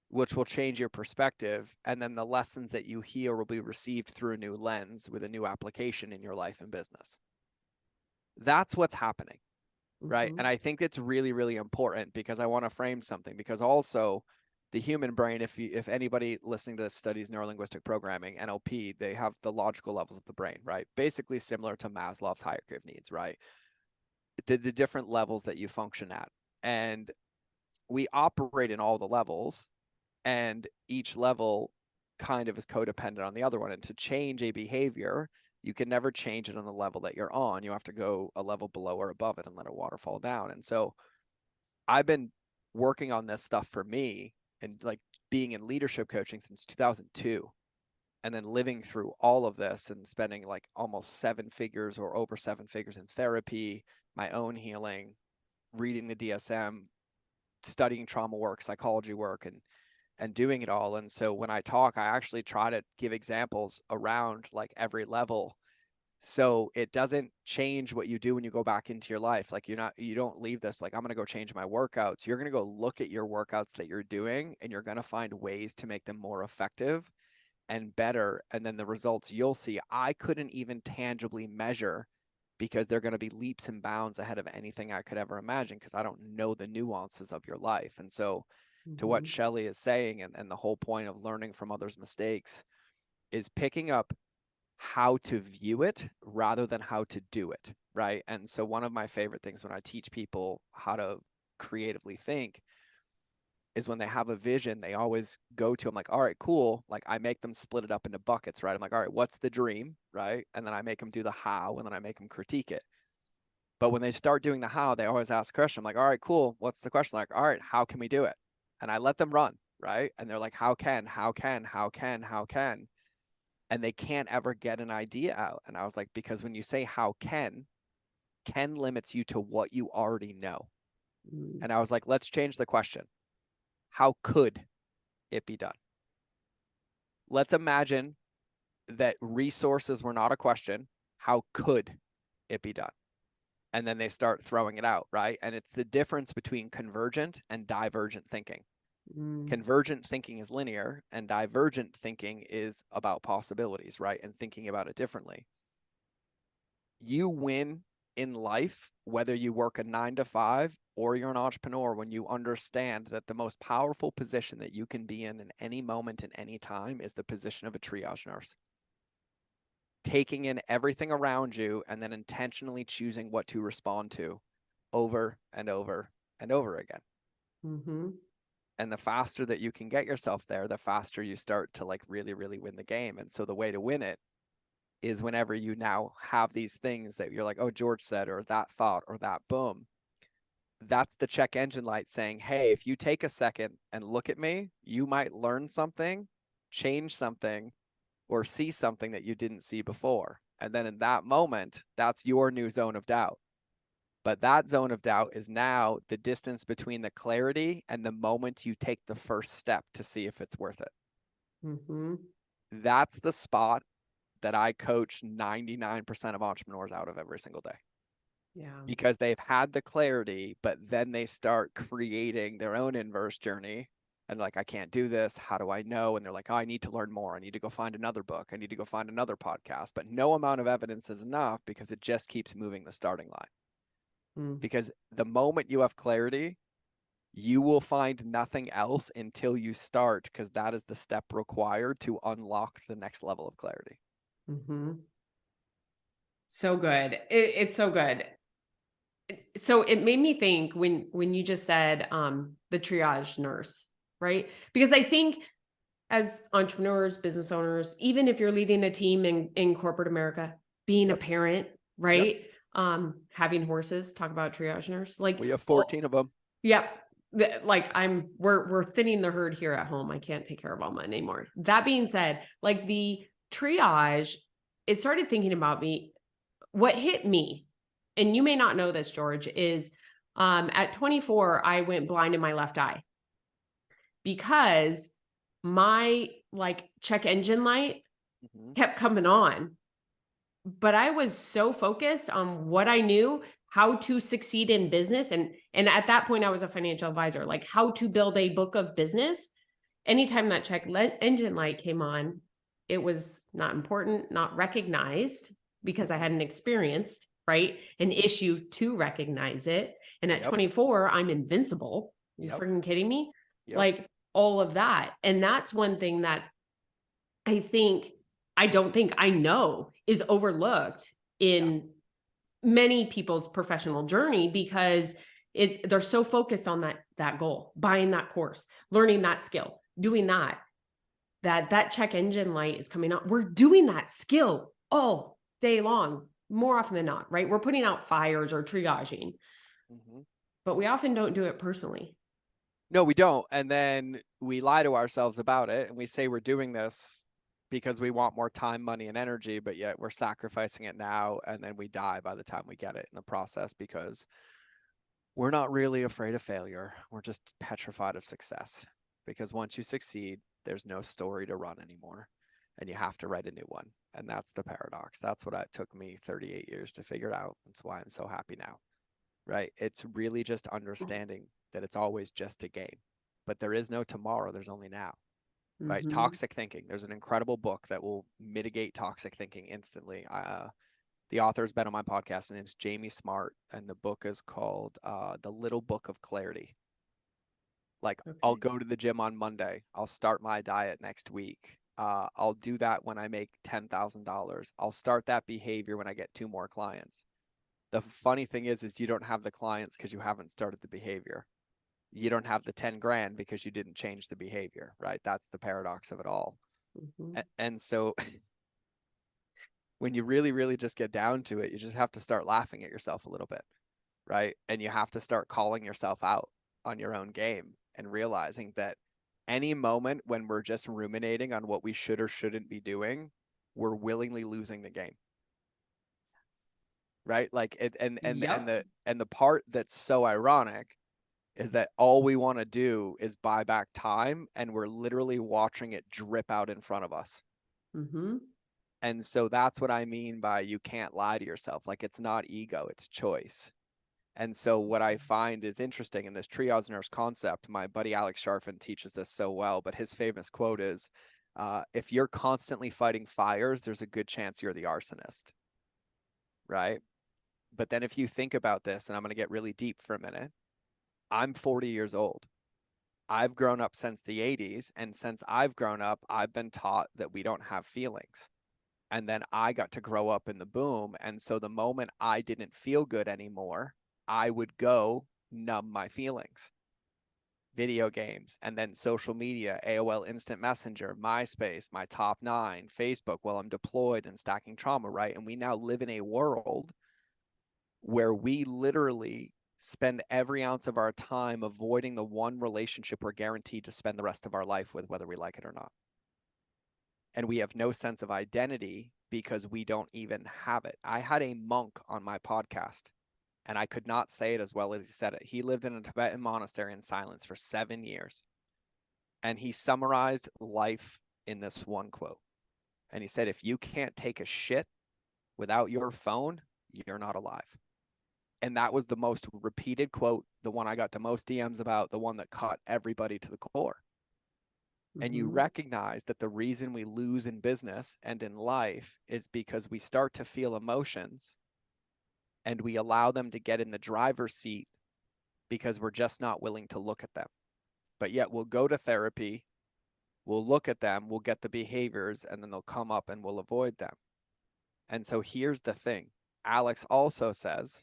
which will change your perspective. And then the lessons that you hear will be received through a new lens with a new application in your life and business. That's what's happening. Right. And I think it's really, really important, because I want to frame something, because also the human brain, if anybody listening to this studies neurolinguistic programming, NLP, they have the logical levels of the brain, right? Basically similar to Maslow's hierarchy of needs, right? The different levels that you function at. And we operate in all the levels, and each level kind of is codependent on the other one. And to change a behavior, you can never change it on the level that you're on. You have to go a level below or above it and let a waterfall down. And so I've been working on this stuff for me, and like being in leadership coaching since 2002, and then living through all of this and spending like almost 7 figures or over 7 figures in therapy, my own healing, reading the DSM, studying trauma work, psychology work, and doing it all. And so when I talk, I actually try to give examples around like every level, so it doesn't change what you do when you go back into your life. Like you don't leave this like, I'm going to go change my workouts. You're going to go look at your workouts that you're doing, and you're going to find ways to make them more effective and better. And then the results you'll see, I couldn't even tangibly measure, because they're going to be leaps and bounds ahead of anything I could ever imagine, because I don't know the nuances of your life. And so to what Shelley is saying, and the whole point of learning from others' mistakes, is picking up how to view it rather than how to do it, right? And so one of my favorite things when I teach people how to creatively think is when they have a vision, they always go to, I'm like, all right, cool. Like I make them split it up into buckets, right? I'm like, all right, what's the dream, right? And then I make them do the how, and then I make them critique it. But when they start doing the how, they always ask a question. I'm like, all right, cool. What's the question? Like, all right, how can we do it? And I let them run, right? And they're like, how can? And they can't ever get an idea out. And I was like, because when you say how can limits you to what you already know. And I was like, let's change the question. How could it be done? Let's imagine that resources were not a question. How could it be done? And then they start throwing it out, right? And it's the difference between convergent and divergent thinking. Convergent thinking is linear, and divergent thinking is about possibilities, right? And thinking about it differently. You win in life, whether you work a 9 to 5 or you're an entrepreneur, when you understand that the most powerful position that you can be in any moment, in any time, is the position of a triage nurse. Taking in everything around you and then intentionally choosing what to respond to over and over and over again. And the faster that you can get yourself there, the faster you start to like really, really win the game. And so the way to win it is whenever you now have these things that you're like, oh, George said, or that thought, or that boom, that's the check engine light saying, hey, if you take a second and look at me, you might learn something, change something, or see something that you didn't see before. And then in that moment, that's your new zone of doubt. But that zone of doubt is now the distance between the clarity and the moment you take the first step to see if it's worth it. That's the spot that I coach 99% of entrepreneurs out of every single day. Yeah. Because they've had the clarity, but then they start creating their own inverse journey. And like, I can't do this. How do I know? And they're like, oh, I need to learn more. I need to go find another book. I need to go find another podcast. But no amount of evidence is enough, because it just keeps moving the starting line. Because the moment you have clarity, you will find nothing else until you start, because that is the step required to unlock the next level of clarity. Mm-hmm. So good. It's so good. So it made me think when you just said the triage nurse, right? Because I think as entrepreneurs, business owners, even if you're leading a team in corporate America, being a parent, right? Having horses, talk about triage nurse. Like we have 14 of them. Yeah. Like we're thinning the herd here at home. I can't take care of all mine anymore. That being said, like the triage, it started thinking about me. What hit me, and you may not know this, George, is at 24, I went blind in my left eye because my like check engine light kept coming on. But I was so focused on what I knew, how to succeed in business. And at that point, I was a financial advisor, like how to build a book of business. Anytime that check engine light came on, it was not important, not recognized because I hadn't experienced, right, an issue to recognize it. And at 24, I'm invincible. You freaking kidding me? Like all of that. And that's one thing that I don't think I know is overlooked in many people's professional journey because they're so focused on that goal, buying that course, learning that skill, doing that check engine light is coming on. We're doing that skill all day long, more often than not, right? We're putting out fires or triaging, but we often don't do it personally. No, we don't. And then we lie to ourselves about it and we say we're doing this because we want more time, money, and energy, but yet we're sacrificing it now, and then we die by the time we get it in the process because we're not really afraid of failure. We're just petrified of success, because once you succeed, there's no story to run anymore, and you have to write a new one. And that's the paradox. That's what it took me 38 years to figure it out. That's why I'm so happy now, right? It's really just understanding that it's always just a game, but there is no tomorrow. There's only now. Right? Toxic thinking. There's an incredible book that will mitigate toxic thinking instantly. The author's been on my podcast, and it's Jamie Smart, and the book is called The Little Book of Clarity. Like, I'll go to the gym on Monday. I'll start my diet next week. I'll do that when I make $10,000. I'll start that behavior when I get 2 more clients. The funny thing is you don't have the clients because you haven't started the behavior. You don't have the 10 grand because you didn't change the behavior, right? That's the paradox of it all. And so when you really, really just get down to it, you just have to start laughing at yourself a little bit, right? And you have to start calling yourself out on your own game and realizing that any moment when we're just ruminating on what we should or shouldn't be doing, we're willingly losing the game. Right? Like it, and the part that's so ironic is that all we want to do is buy back time, and we're literally watching it drip out in front of us. And so that's what I mean by you can't lie to yourself. Like, it's not ego, it's choice. And so what I find is interesting in this triage nurse concept, my buddy Alex Sharfin teaches this so well, but his famous quote is, if you're constantly fighting fires, there's a good chance you're the arsonist, right? But then if you think about this, and I'm going to get really deep for a minute, I'm 40 years old. I've grown up since the 80s. And since I've grown up, I've been taught that we don't have feelings. And then I got to grow up in the boom. And so the moment I didn't feel good anymore, I would go numb my feelings. Video games, and then social media, AOL Instant Messenger, MySpace, my top 9, Facebook while I'm deployed and stacking trauma, right? And we now live in a world where we literally spend every ounce of our time avoiding the one relationship we're guaranteed to spend the rest of our life with, whether we like it or not. And we have no sense of identity because we don't even have it. I had a monk on my podcast, and I could not say it as well as he said it. He lived in a Tibetan monastery in silence for 7 years. And he summarized life in this one quote. And he said, if you can't take a shit without your phone, you're not alive. And that was the most repeated quote, the one I got the most DMs about, the one that caught everybody to the core. And you recognize that the reason we lose in business and in life is because we start to feel emotions, and we allow them to get in the driver's seat because we're just not willing to look at them. But yet we'll go to therapy, we'll look at them, we'll get the behaviors, and then they'll come up and we'll avoid them. And so here's the thing. Alex also says,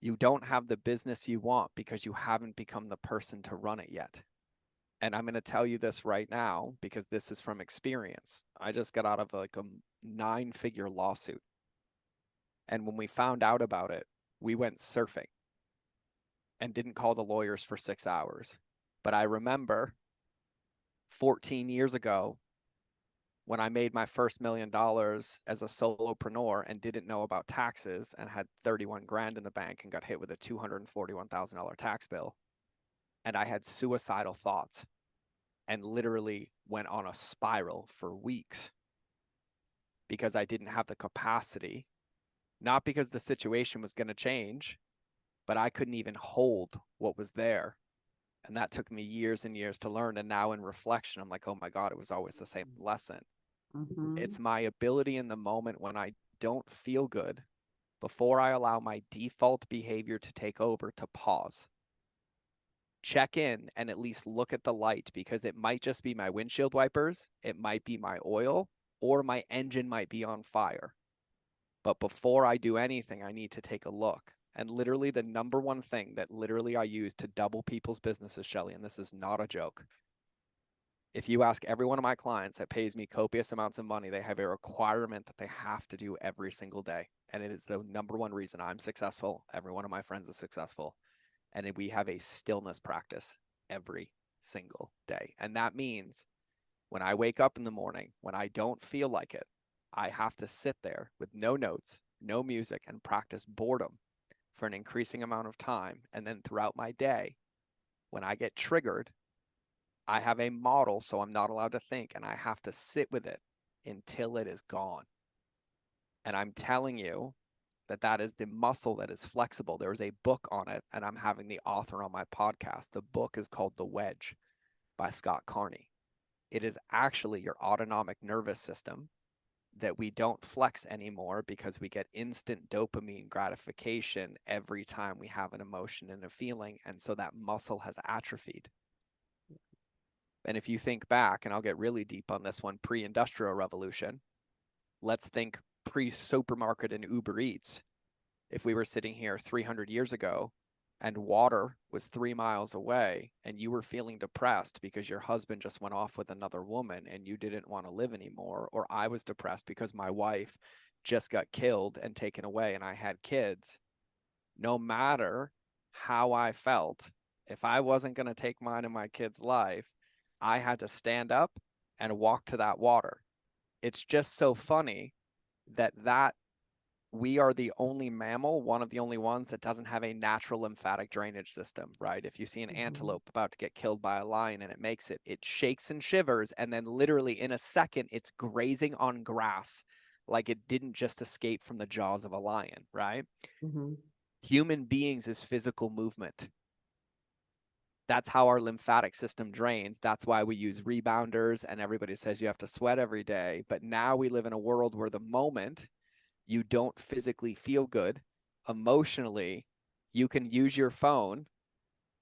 you don't have the business you want because you haven't become the person to run it yet. And I'm going to tell you this right now because this is from experience. I just got out of like a 9-figure lawsuit. And when we found out about it, we went surfing and didn't call the lawyers for 6 hours. But I remember 14 years ago when I made my first $1 million as a solopreneur and didn't know about taxes and had 31 grand in the bank and got hit with a $241,000 tax bill. And I had suicidal thoughts and literally went on a spiral for weeks because I didn't have the capacity, not because the situation was going to change, but I couldn't even hold what was there. And that took me years and years to learn. And now in reflection, I'm like, oh my God, it was always the same lesson. Mm-hmm. It's my ability in the moment when I don't feel good, before I allow my default behavior to take over, to pause, check in, and at least look at the light, because it might just be my windshield wipers, it might be my oil, or my engine might be on fire. But before I do anything, I need to take a look. And literally the number one thing that literally I use to double people's businesses, Shelly, and this is not a joke. If you ask every one of my clients that pays me copious amounts of money, they have a requirement that they have to do every single day. And it is the number one reason I'm successful. Every one of my friends is successful. And we have a stillness practice every single day. And that means when I wake up in the morning, when I don't feel like it, I have to sit there with no notes, no music, and practice boredom for an increasing amount of time. And then throughout my day, when I get triggered, I have a model, so I'm not allowed to think, and I have to sit with it until it is gone. And I'm telling you that that is the muscle that is flexible. There is a book on it, and I'm having the author on my podcast. The book is called The Wedge by Scott Carney. It is actually your autonomic nervous system that we don't flex anymore because we get instant dopamine gratification every time we have an emotion and a feeling. And so that muscle has atrophied. And if you think back, and I'll get really deep on this one, pre-industrial revolution, let's think pre-supermarket and Uber Eats. If we were sitting here 300 years ago and water was 3 miles away and you were feeling depressed because your husband just went off with another woman and you didn't want to live anymore, or I was depressed because my wife just got killed and taken away and I had kids, no matter how I felt, if I wasn't going to take mine and my kids' life, I had to stand up and walk to that water. It's just so funny that we are the only mammal, one of the only ones that doesn't have a natural lymphatic drainage system, right? If you see an antelope about to get killed by a lion and it shakes and shivers, and then literally in a second, it's grazing on grass like it didn't just escape from the jaws of a lion, right? Mm-hmm. Human beings is physical movement. That's how our lymphatic system drains. That's why we use rebounders, and everybody says you have to sweat every day. But now we live in a world where the moment you don't physically feel good, emotionally, you can use your phone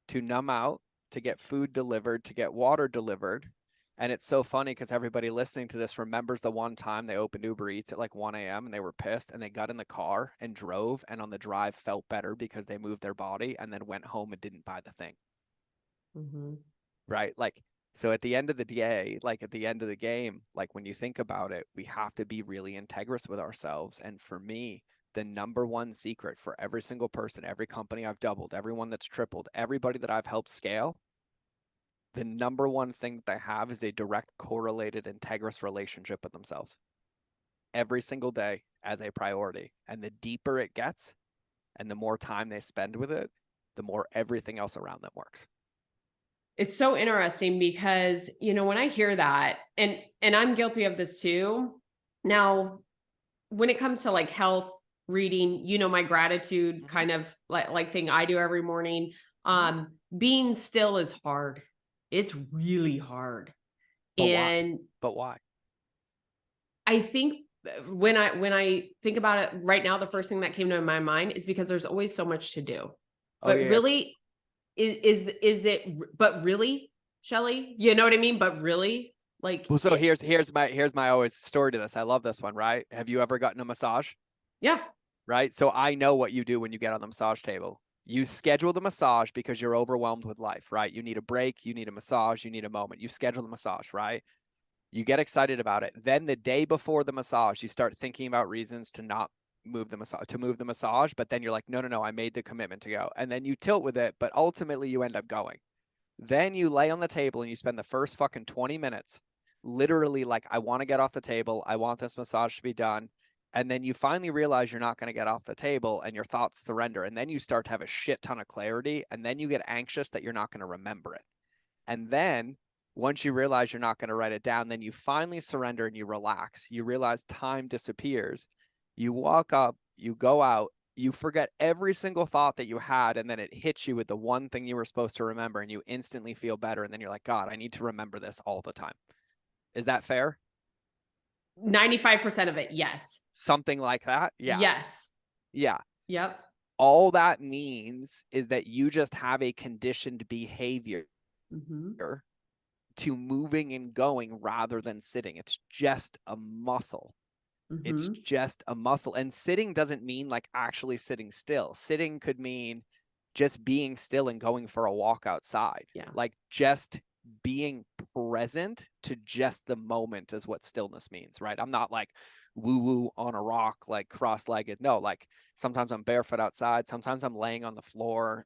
to numb out, to get food delivered, to get water delivered. And it's so funny because everybody listening to this remembers the one time they opened Uber Eats at like 1 a.m. and they were pissed and they got in the car and drove, and on the drive felt better because they moved their body, and then went home and didn't buy the thing. Mm-hmm. Right? Like, so at the end of the day, like at the end of the game, like when you think about it, we have to be really integrous with ourselves. And for me, the number one secret for every single person, every company I've doubled, everyone that's tripled, everybody that I've helped scale, the number one thing that they have is a direct correlated integrous relationship with themselves every single day as a priority. And the deeper it gets and the more time they spend with it, the more everything else around them works. It's so interesting because, when I hear that, and I'm guilty of this too. Now, when it comes to like health, reading, my gratitude kind of like thing I do every morning, being still is hard. It's really hard. But why? I think when I think about it right now, the first thing that came to my mind is because there's always so much to do. Oh But yeah. really, is it? But really, Shelly, you know what I mean? But really, like Well, so it, here's my always story to this. I love this one, right? Have you ever gotten a massage? yeah. Right? So I know what you do when you get on the massage table. You schedule the massage because you're overwhelmed with life, right? You need a break, you need a massage, you need a moment. You schedule the massage, right? You get excited about it. Then the day before the massage, you start thinking about reasons to not move the massage, but then you're like, no, no, no, I made the commitment to go. And then you tilt with it, but ultimately you end up going. Then you lay on the table and you spend the first fucking 20 minutes literally like, I want to get off the table. I want this massage to be done. And then you finally realize you're not going to get off the table and your thoughts surrender. And then you start to have a shit ton of clarity. And then you get anxious that you're not going to remember it. And then once you realize you're not going to write it down, then you finally surrender and you relax. You realize time disappears. You walk up, you go out, you forget every single thought that you had, and then it hits you with the one thing you were supposed to remember, and you instantly feel better. And then you're like, God, I need to remember this all the time. Is that fair? 95% of it, yes. Something like that? Yeah. Yes. Yeah. Yep. All that means is that you just have a conditioned behavior to moving and going rather than sitting. It's just a muscle. It's just a muscle. And sitting doesn't mean like actually sitting still. Sitting could mean just being still and going for a walk outside. Yeah. Like just being present to just the moment is what stillness means, right? I'm not like woo woo on a rock, like cross-legged. No, like sometimes I'm barefoot outside. Sometimes I'm laying on the floor,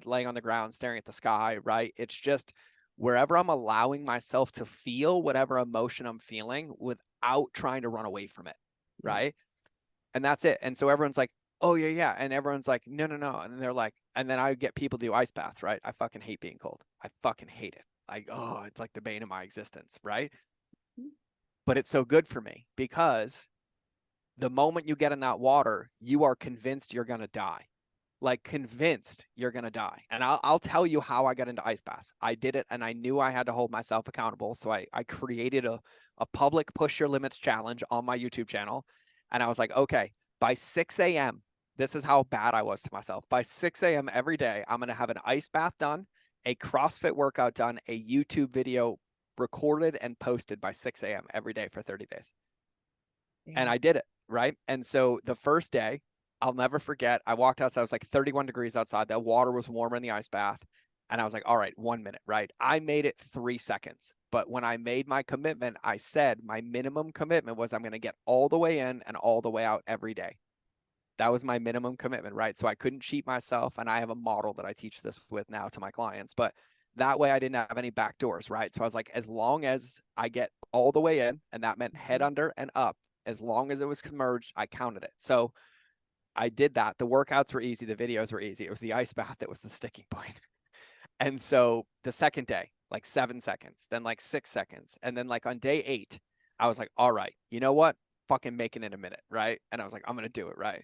laying on the ground, staring at the sky, right? It's just wherever I'm allowing myself to feel whatever emotion I'm feeling without trying to run away from it, right? And that's it. And so everyone's like, oh yeah, yeah. And everyone's like, no, no, no. And they're like, and then I get people do ice baths, right? I fucking hate being cold. I fucking hate it. Like, oh, it's like the bane of my existence, right? But it's so good for me because the moment you get in that water, you are convinced you're going to die. Like convinced you're going to die. And I'll tell you how I got into ice baths. I did it and I knew I had to hold myself accountable. So I created a public push your limits challenge on my YouTube channel. And I was like, okay, by 6 a.m., this is how bad I was to myself. By 6 a.m. every day, I'm going to have an ice bath done, a CrossFit workout done, a YouTube video recorded and posted by 6 a.m. every day for 30 days. Yeah. And I did it, right? And so the first day, I'll never forget, I walked outside, it was like 31 degrees outside. The water was warmer in the ice bath. And I was like, all right, 1 minute, right? I made it 3 seconds. But when I made my commitment, I said my minimum commitment was I'm going to get all the way in and all the way out every day. That was my minimum commitment, right? So I couldn't cheat myself. And I have a model that I teach this with now to my clients. But that way I didn't have any back doors, right? So I was like, as long as I get all the way in, and that meant head under and up, as long as it was submerged, I counted it. So I did that. The workouts were easy. The videos were easy. It was the ice bath that was the sticking point. And so the second day, like 7 seconds, then like 6 seconds. And then like on day 8, I was like, all right, you know what? Fucking making it a minute, right? And I was like, I'm going to do it, right?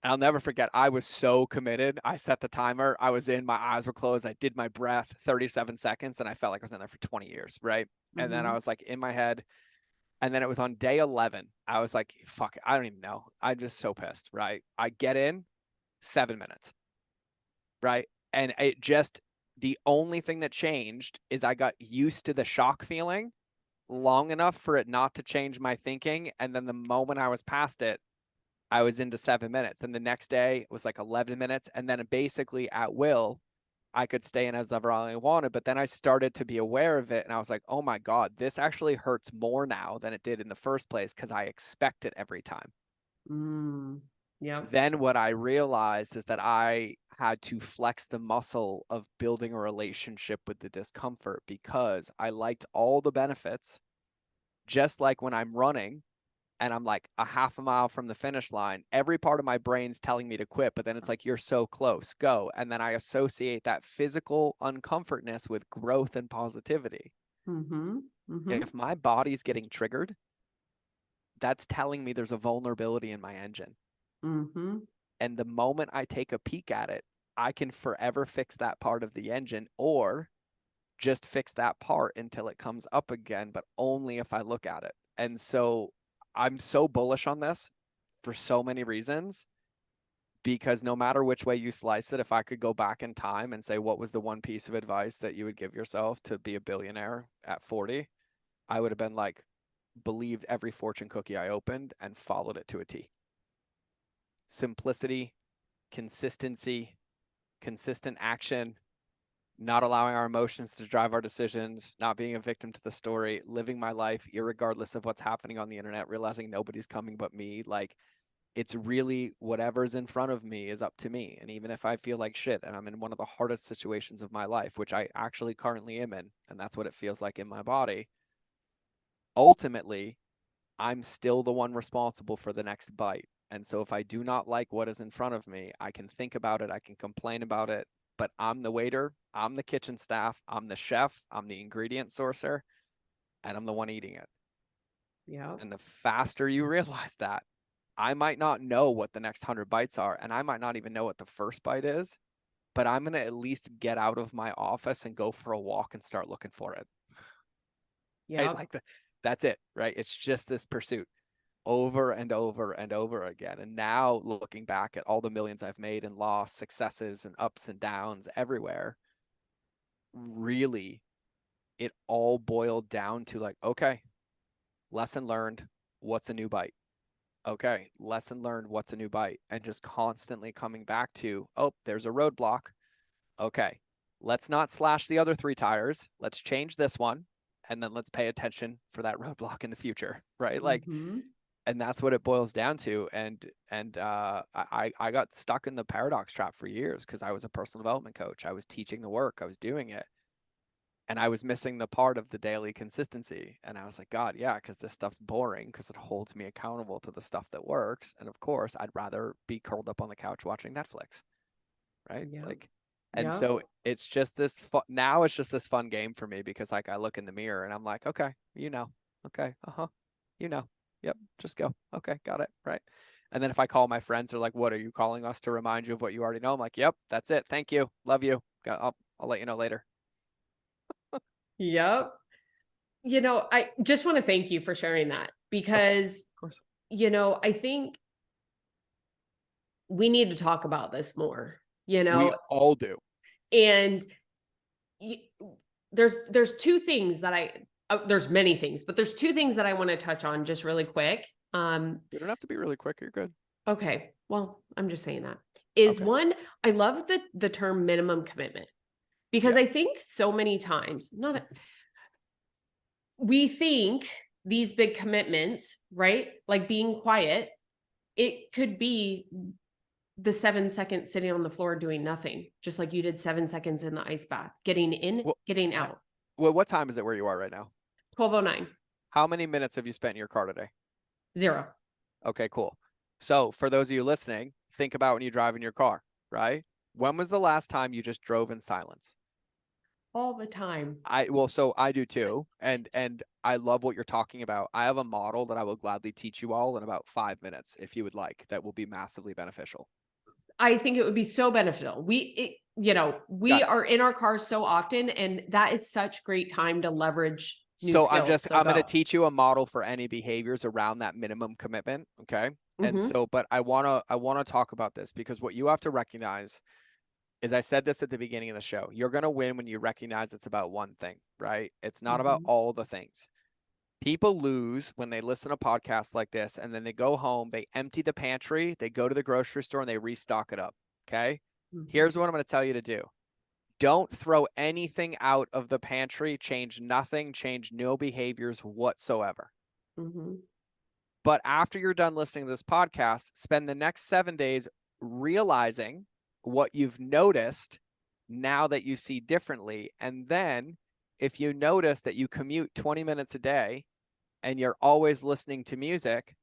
And I'll never forget, I was so committed. I set the timer. I was in, my eyes were closed. I did my breath 37 seconds and I felt like I was in there for 20 years, right? And then I was like in my head. And then it was on day 11. I was like, fuck, I don't even know. I'm just so pissed, right? I get in 7 minutes, right? And it just, the only thing that changed is I got used to the shock feeling long enough for it not to change my thinking. And then the moment I was past it, I was into 7 minutes. And the next day it was like 11 minutes. And then basically at will, I could stay in as ever I wanted. But then I started to be aware of it. And I was like, oh my God, this actually hurts more now than it did in the first place because I expect it every time. Yeah. Then what I realized is that I had to flex the muscle of building a relationship with the discomfort because I liked all the benefits. Just like when I'm running and I'm like a half a mile from the finish line, every part of my brain's telling me to quit, but then it's like, you're so close, go. And then I associate that physical uncomfortness with growth and positivity. If my body's getting triggered, that's telling me there's a vulnerability in my engine. And the moment I take a peek at it, I can forever fix that part of the engine or just fix that part until it comes up again, but only if I look at it. And so I'm so bullish on this for so many reasons, because no matter which way you slice it, if I could go back in time and say, what was the one piece of advice that you would give yourself to be a billionaire at 40? I would have been like, believed every fortune cookie I opened and followed it to a T. Simplicity, consistency, consistent action, not allowing our emotions to drive our decisions, not being a victim to the story, living my life irregardless of what's happening on the internet, realizing nobody's coming but me. Like, it's really whatever's in front of me is up to me. And even if I feel like shit and I'm in one of the hardest situations of my life, which I actually currently am in, and that's what it feels like in my body, ultimately, I'm still the one responsible for the next bite. And so if I do not like what is in front of me, I can think about it, I can complain about it, but I'm the waiter, I'm the kitchen staff, I'm the chef, I'm the ingredient sourcer, and I'm the one eating it. Yeah. And the faster you realize that, I might not know what the next 100 bites are, and I might not even know what the first bite is, but I'm going to at least get out of my office and go for a walk and start looking for it. Yeah. Right? Like that's it, right? It's just this pursuit over and over and over again. And now looking back at all the millions I've made and lost, successes and ups and downs everywhere, really, it all boiled down to like, okay, lesson learned, what's a new bite? Okay, lesson learned, what's a new bite? And just constantly coming back to, oh, there's a roadblock. Okay, let's not slash the other 3 tires. Let's change this one. And then let's pay attention for that roadblock in the future, right? Like, and that's what it boils down to. And I got stuck in the paradox trap for years because I was a personal development coach. I was teaching the work, I was doing it, and I was missing the part of the daily consistency. And I was like, God, yeah, because this stuff's boring because it holds me accountable to the stuff that works. And of course, I'd rather be curled up on the couch watching Netflix, right? Yeah. Like, and Yeah. so it's just this fun, now it's just this fun game for me because like I look in the mirror and I'm like, okay, okay, yep, just go, okay, got it, right? And then if I call my friends, they're like, what are you calling us to remind you of what you already know? I'm like, yep, that's it, thank you, love you, I'll let you know later. Yep. I just want to thank you for sharing that because, of course, I think we need to talk about this more, we all do. and there's 2 things that there's many things, but there's 2 things that I want to touch on just really quick. You don't have to be really quick, you're good. Okay. Well, I'm just saying that is Okay. one, I love the term minimum commitment because Yeah. I think so many times, we think these big commitments, right? Like being quiet, it could be the 7 seconds sitting on the floor doing nothing, just like you did 7 seconds in the ice bath, getting in, Well, getting out. well, what time is it where you are right now? 12:09. How many minutes have you spent in your car today? 0. Okay, cool. So for those of you listening, think about when you drive in your car, right? When was the last time you just drove in silence? All the time. So I do too. And I love what you're talking about. I have a model that I will gladly teach you all in about 5 minutes if you would like. That will be massively beneficial. I think it would be so beneficial. We are in our cars so often, and that is such great time to leverage new So skills. I'm going to teach you a model for any behaviors around that minimum commitment. Okay. And so, but I want to talk about this because what you have to recognize is, I said this at the beginning of the show, you're going to win when you recognize it's about one thing, right? It's not about all the things. People lose when they listen to podcasts like this and then they go home, they empty the pantry, they go to the grocery store and they restock it up. Okay. Here's what I'm going to tell you to do. Don't throw anything out of the pantry, change nothing, change no behaviors whatsoever. But after you're done listening to this podcast, spend the next 7 days realizing what you've noticed now that you see differently. And then if you notice that you commute 20 minutes a day and you're always listening to music,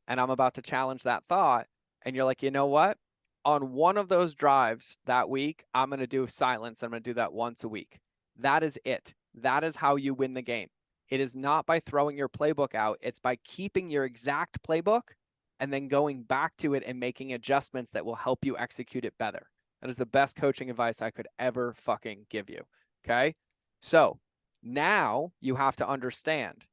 and I'm about to challenge that thought, and you're like, you know what? On one of those drives that week, I'm going to do silence. I'm going to do that once a week. That is it. That is how you win the game. It is not by throwing your playbook out. It's by keeping your exact playbook and then going back to it and making adjustments that will help you execute it better. That is the best coaching advice I could ever fucking give you. Okay. So now you have to understand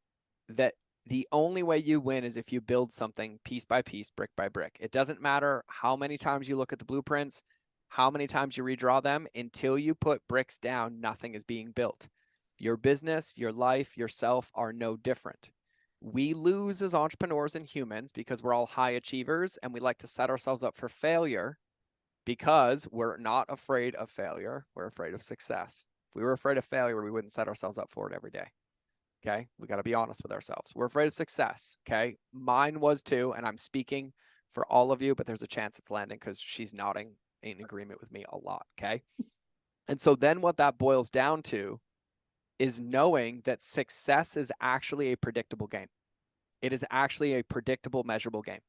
that The only way you win is if you build something piece by piece, brick by brick. It doesn't matter how many times you look at the blueprints, how many times you redraw them. Until you put bricks down, nothing is being built. Your business, your life, yourself are no different. We lose as entrepreneurs and humans because we're all high achievers and we like to set ourselves up for failure because we're not afraid of failure. We're afraid of success. If we were afraid of failure, we wouldn't set ourselves up for it every day. Okay. We got to be honest with ourselves. We're afraid of success. Okay. Mine was too. And I'm speaking for all of you, but there's a chance it's landing because she's nodding in agreement with me a lot. Okay. And so then what that boils down to is knowing that success is actually a predictable game. It is actually a predictable, measurable game,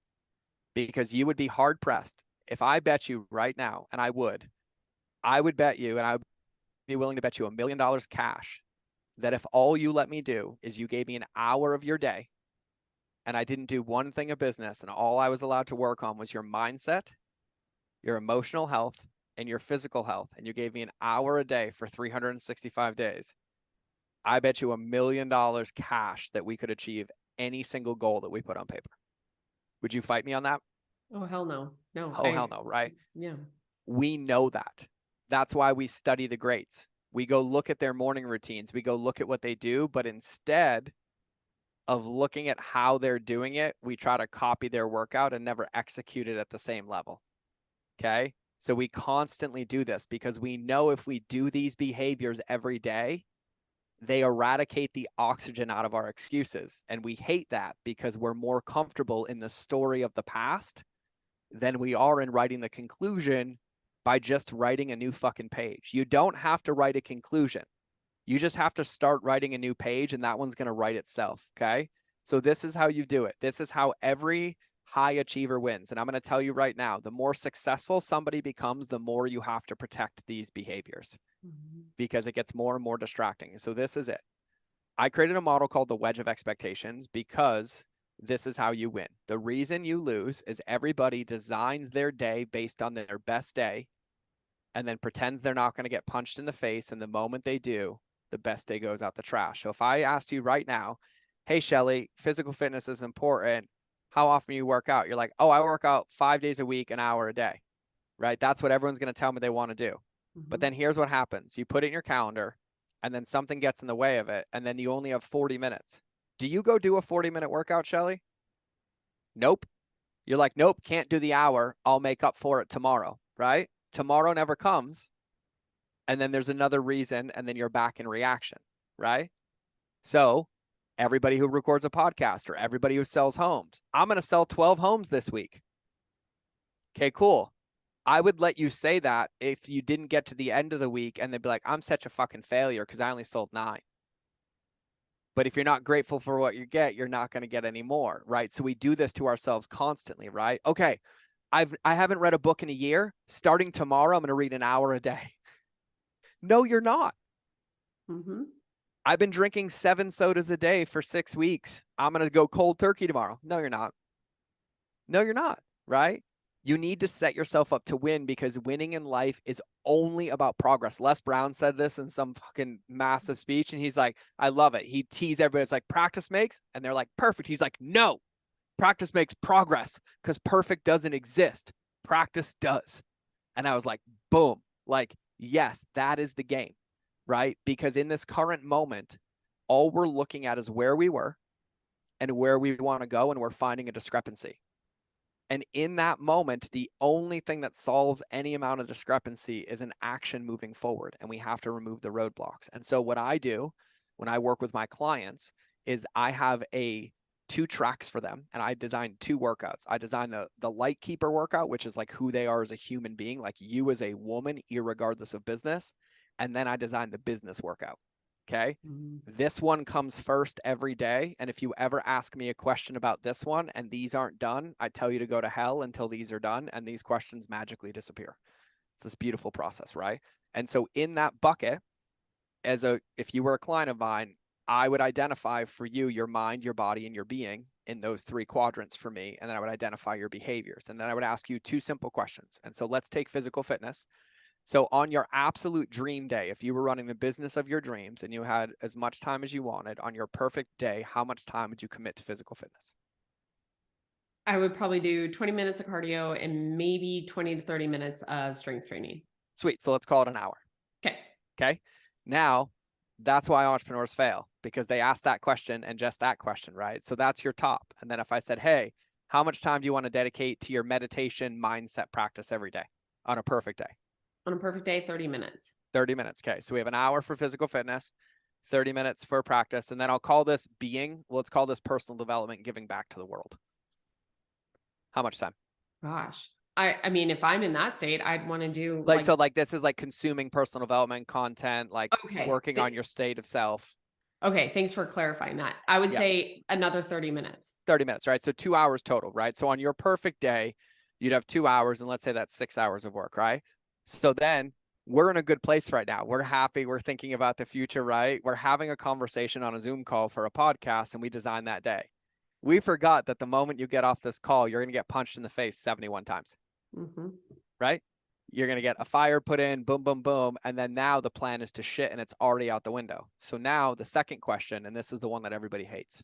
because you would be hard pressed if I bet you right now, and I would bet you, and I would be willing to bet you $1 million cash that if all you let me do is you gave me an hour of your day and I didn't do one thing of business and all I was allowed to work on was your mindset, your emotional health, and your physical health, and you gave me an hour a day for 365 days, I bet you $1 million cash that we could achieve any single goal that we put on paper. Would you fight me on that? Oh, hell no. No. Oh, hell no, right? Yeah. We know that. That's why we study the greats. We go look at their morning routines. We go look at what they do, but instead of looking at how they're doing it, we try to copy their workout and never execute it at the same level. Okay. So we constantly do this because we know if we do these behaviors every day, they eradicate the oxygen out of our excuses. And we hate that because we're more comfortable in the story of the past than we are in writing the conclusion by just writing a new fucking page. You don't have to write a conclusion. You just have to start writing a new page and that one's going to write itself. Okay. So this is how you do it. This is how every high achiever wins. And I'm going to tell you right now, the more successful somebody becomes, the more you have to protect these behaviors because it gets more and more distracting. So this is it. I created a model called the wedge of expectations because this is how you win. The reason you lose is everybody designs their day based on their best day and then pretends they're not going to get punched in the face. And the moment they do, the best day goes out the trash. So if I asked you right now, hey, Shelly, physical fitness is important. How often you work out? You're like, oh, I work out 5 days a week, an hour a day, right? That's what everyone's going to tell me they want to do. But then here's what happens. You put it in your calendar and then something gets in the way of it. And then you only have 40 minutes. Do you go do a 40-minute workout, Shelly? Nope. You're like, nope, can't do the hour. I'll make up for it tomorrow, right? Tomorrow never comes. And then there's another reason. And then you're back in reaction, right? So everybody who records a podcast or everybody who sells homes, I'm going to sell 12 homes this week. Okay, cool. I would let you say that if you didn't get to the end of the week and they'd be like, I'm such a fucking failure because I only sold 9. But if you're not grateful for what you get, you're not going to get any more, right? So we do this to ourselves constantly, right? Okay, I haven't read a book in a year. Starting tomorrow, I'm going to read an hour a day. No, you're not. I've been drinking 7 sodas a day for 6 weeks. I'm going to go cold turkey tomorrow. No, you're not. No, you're not, right? You need to set yourself up to win because winning in life is only about progress. Les Brown said this in some fucking massive speech, and he's like, I love it. He teased everybody. It's like, practice makes, and they're like, perfect. He's like, no, practice makes progress because perfect doesn't exist. Practice does. And I was like, boom, like, yes, that is the game, right? Because in this current moment, all we're looking at is where we were and where we want to go, and we're finding a discrepancy. And in that moment, the only thing that solves any amount of discrepancy is an action moving forward. And we have to remove the roadblocks. And so what I do when I work with my clients is I have 2 tracks for them. And I design 2 workouts. I design the light keeper workout, which is like who they are as a human being, like you as a woman, irregardless of business. And then I design the business workout. Okay. This one comes first every day. And if you ever ask me a question about this one and these aren't done, I tell you to go to hell until these are done. And these questions magically disappear. It's this beautiful process, right? And so in that bucket, if you were a client of mine, I would identify for you your mind, your body, and your being in those 3 quadrants for me. And then I would identify your behaviors. And then I would ask you 2 simple questions. And so let's take physical fitness. So on your absolute dream day, if you were running the business of your dreams and you had as much time as you wanted, on your perfect day, how much time would you commit to physical fitness? I would probably do 20 minutes of cardio and maybe 20 to 30 minutes of strength training. Sweet. So let's call it an hour. Okay. Okay. Now, that's why entrepreneurs fail, because they ask that question and just that question, right? So that's your top. And then if I said, hey, how much time do you want to dedicate to your meditation mindset practice every day on a perfect day? On a perfect day, 30 minutes. 30 minutes. Okay. So we have an hour for physical fitness, 30 minutes for practice. And then I'll call this let's call this personal development, giving back to the world. How much time? Gosh. I mean, if I'm in that state, I'd want to do so this is like consuming personal development content, like working on your state of self. Okay. Thanks for clarifying that. I would say another 30 minutes. 30 minutes, right? So 2 hours total, right? So on your perfect day, you'd have 2 hours, and let's say that's 6 hours of work, right? So then we're in a good place right now. We're happy. We're thinking about the future, right? We're having a conversation on a Zoom call for a podcast, and we designed that day. We forgot that the moment you get off this call, you're going to get punched in the face 71 times, right? You're going to get a fire put in, boom, boom, boom. And then now the plan is to shit, and it's already out the window. So now the second question, and this is the one that everybody hates.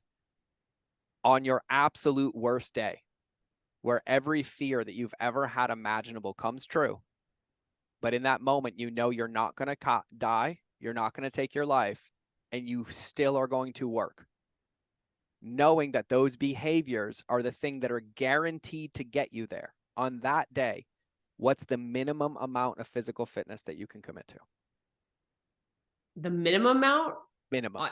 On your absolute worst day, where every fear that you've ever had imaginable comes true, but in that moment, you know you're not going to die, you're not going to take your life, and you still are going to work, knowing that those behaviors are the thing that are guaranteed to get you there. On that day, what's the minimum amount of physical fitness that you can commit to? The minimum amount? Minimum.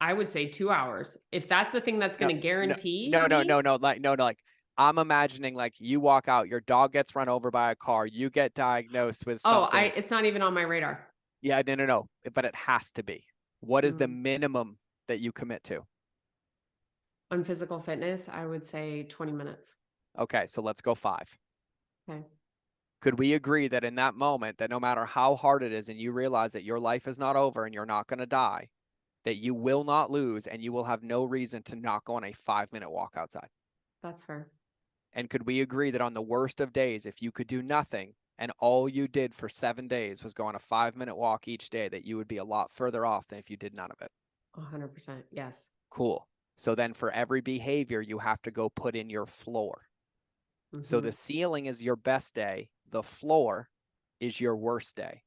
I would say 2 hours. If that's the thing that's going to guarantee. No. Like I'm imagining like you walk out, your dog gets run over by a car, you get diagnosed with something. It's not even on my radar. Yeah, no. But it has to be. What is the minimum that you commit to? On physical fitness, I would say 20 minutes. Okay, so let's go 5. Okay. Could we agree that in that moment, that no matter how hard it is and you realize that your life is not over and you're not going to die, that you will not lose and you will have no reason to not go on a 5-minute walk outside? That's fair. And could we agree that on the worst of days, if you could do nothing and all you did for 7 days was go on a 5-minute walk each day, that you would be a lot further off than if you did none of it? 100%. Yes. Cool. So then for every behavior, you have to go put in your floor. So the ceiling is your best day. The floor is your worst day.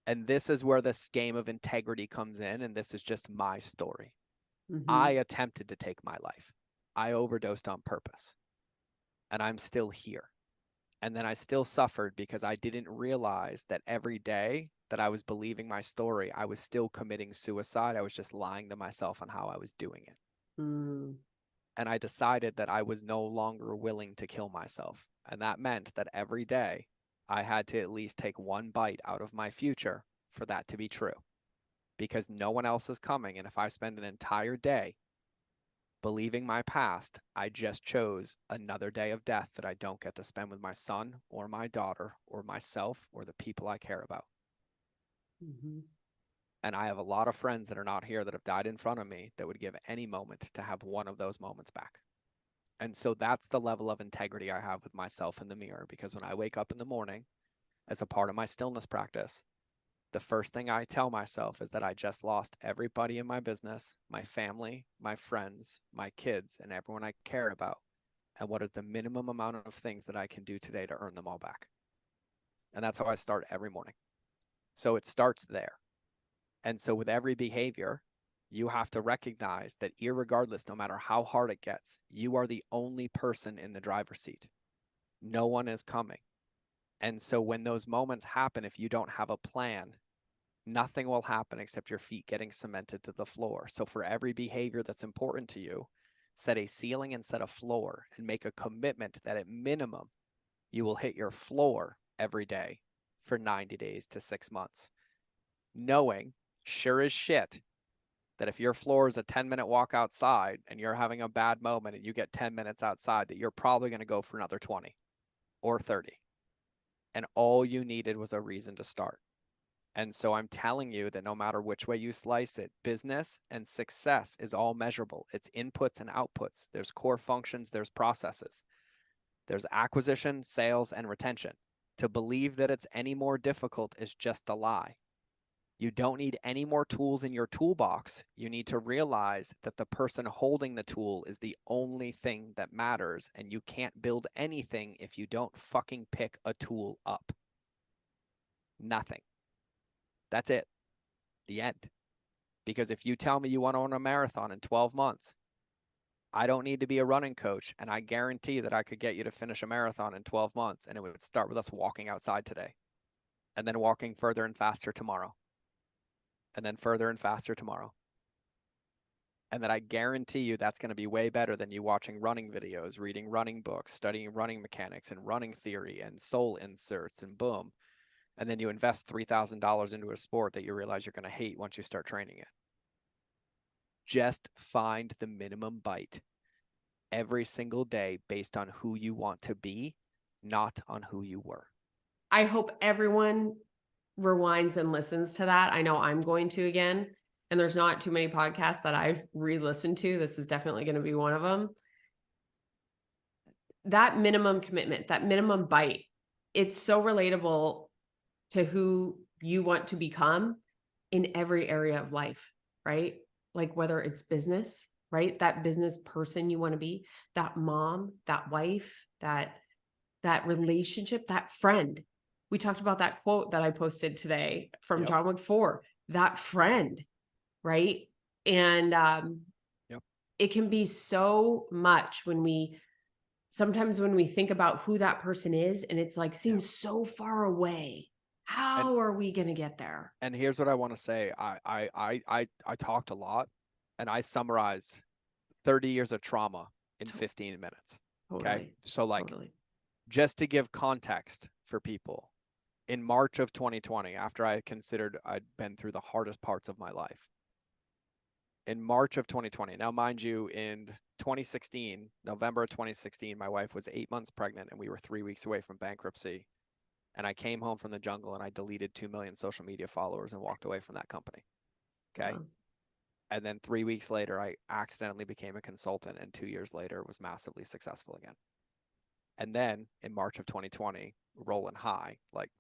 And this is where this game of integrity comes in. And this is just my story. I attempted to take my life. I overdosed on purpose. And I'm still here. And then I still suffered because I didn't realize that every day that I was believing my story, I was still committing suicide. I was just lying to myself on how I was doing it. And I decided that I was no longer willing to kill myself. And that meant that every day I had to at least take one bite out of my future for that to be true, because no one else is coming. And if I spend an entire day believing my past, I just chose another day of death that I don't get to spend with my son or my daughter or myself or the people I care about. And I have a lot of friends that are not here that have died in front of me that would give any moment to have one of those moments back. And so that's the level of integrity I have with myself in the mirror, because when I wake up in the morning, as a part of my stillness practice, the first thing I tell myself is that I just lost everybody in my business, my family, my friends, my kids, and everyone I care about. And what is the minimum amount of things that I can do today to earn them all back? And that's how I start every morning. So it starts there. And so with every behavior, you have to recognize that irregardless, no matter how hard it gets, you are the only person in the driver's seat. No one is coming. And so when those moments happen, if you don't have a plan, nothing will happen except your feet getting cemented to the floor. So for every behavior that's important to you, set a ceiling and set a floor, and make a commitment that at minimum, you will hit your floor every day for 90 days to 6 months. Knowing, sure as shit, that if your floor is a 10-minute walk outside and you're having a bad moment and you get 10 minutes outside, that you're probably going to go for another 20 or 30. And all you needed was a reason to start. And so I'm telling you that no matter which way you slice it, business and success is all measurable. It's inputs and outputs. There's core functions, there's processes. There's acquisition, sales, and retention. To believe that it's any more difficult is just a lie. You don't need any more tools in your toolbox. You need to realize that the person holding the tool is the only thing that matters, and you can't build anything if you don't fucking pick a tool up. Nothing. That's it. The end. Because if you tell me you want to run a marathon in 12 months, I don't need to be a running coach, and I guarantee that I could get you to finish a marathon in 12 months, and it would start with us walking outside today, and then walking further and faster tomorrow, and then further and faster tomorrow. And then I guarantee you that's going to be way better than you watching running videos, reading running books, studying running mechanics and running theory and soul inserts and boom. And then you invest $3,000 into a sport that you realize you're going to hate once you start training it. Just find the minimum bite every single day based on who you want to be, not on who you were. I hope everyone rewinds and listens to that. I know I'm going to again, and there's not too many podcasts that I've re-listened to. This is definitely going to be one of them. That minimum commitment, that minimum bite, it's so relatable to who you want to become in every area of life, right? Like whether it's business, right? That business person you want to be, that mom, that wife, that relationship, that friend. We talked about that quote that I posted today from John McFord, that friend, right? And it can be so much sometimes when we think about who that person is and it's like seems so far away. How are we going to get there? And here's what I want to say. I talked a lot, and I summarized 30 years of trauma in 15 minutes. Okay. So just to give context for people, in March of 2020, after I considered I'd been through the hardest parts of my life, in March of 2020, now mind you, in 2016, November of 2016, my wife was 8 months pregnant and we were 3 weeks away from bankruptcy. And I came home from the jungle and I deleted 2 million social media followers and walked away from that company. Okay. Wow. And then 3 weeks later, I accidentally became a consultant, and 2 years later was massively successful again. And then in March of 2020, rolling high, like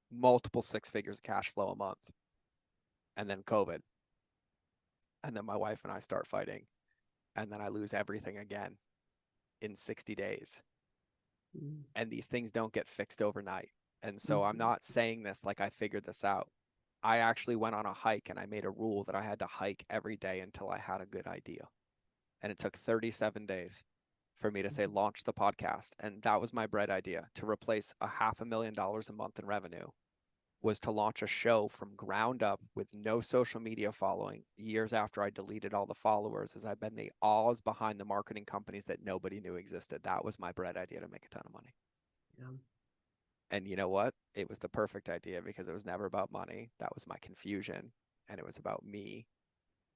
multiple 6 figures of cash flow a month. And then COVID. And then my wife and I start fighting. And then I lose everything again in 60 days. And these things don't get fixed overnight. And so I'm not saying this like I figured this out. I actually went on a hike and I made a rule that I had to hike every day until I had a good idea. And it took 37 days for me to say, launch the podcast. And that was my bread idea. To replace $500,000 a month in revenue was to launch a show from ground up with no social media following years after I deleted all the followers, as I've been the Oz behind the marketing companies that nobody knew existed. That was my bread idea to make a ton of money. Yeah. And you know what? It was the perfect idea because it was never about money. That was my confusion. And it was about me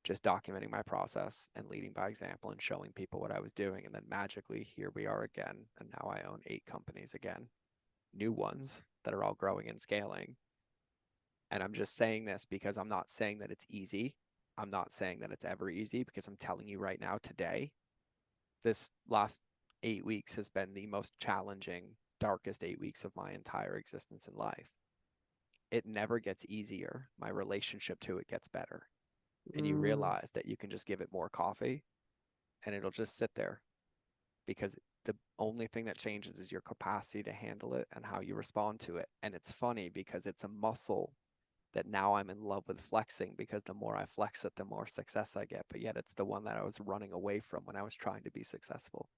just documenting my process and leading by example and showing people what I was doing. And then magically, here we are again. And now I own 8 companies again, new ones that are all growing and scaling. And I'm just saying this because I'm not saying that it's easy. I'm not saying that it's ever easy, because I'm telling you right now, today, this last 8 weeks has been the most challenging, darkest 8 weeks of my entire existence in life. It never gets easier. My relationship to it gets better. And you realize that you can just give it more coffee and it'll just sit there, because the only thing that changes is your capacity to handle it and how you respond to it. And it's funny because it's a muscle that now I'm in love with flexing, because the more I flex it, the more success I get. But yet it's the one that I was running away from when I was trying to be successful.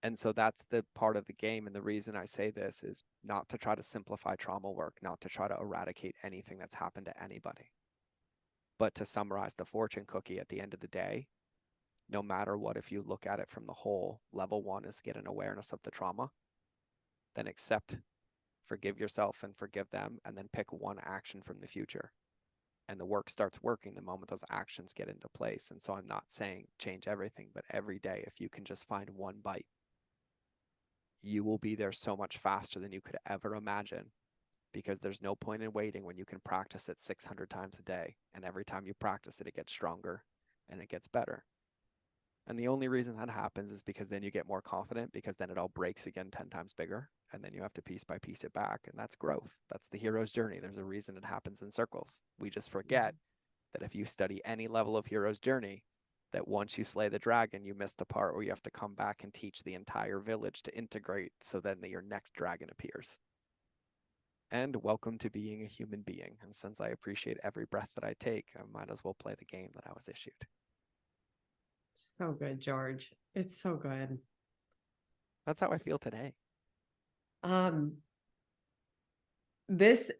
And so that's the part of the game. And the reason I say this is not to try to simplify trauma work, not to try to eradicate anything that's happened to anybody, but to summarize the fortune cookie at the end of the day. No matter what, if you look at it from the whole, level 1 is get an awareness of the trauma, then accept, forgive yourself and forgive them, and then pick one action from the future. And the work starts working the moment those actions get into place. And so I'm not saying change everything, but every day, if you can just find one bite, you will be there so much faster than you could ever imagine, because there's no point in waiting when you can practice it 600 times a day. And every time you practice it, it gets stronger and it gets better. And the only reason that happens is because then you get more confident, because then it all breaks again 10 times bigger. And then you have to piece by piece it back. And that's growth. That's the hero's journey. There's a reason it happens in circles. We just forget that if you study any level of hero's journey, that once you slay the dragon, you miss the part where you have to come back and teach the entire village to integrate so then your next dragon appears. And welcome to being a human being. And since I appreciate every breath that I take, I might as well play the game that I was issued. So good, George. It's so good. That's how I feel today. This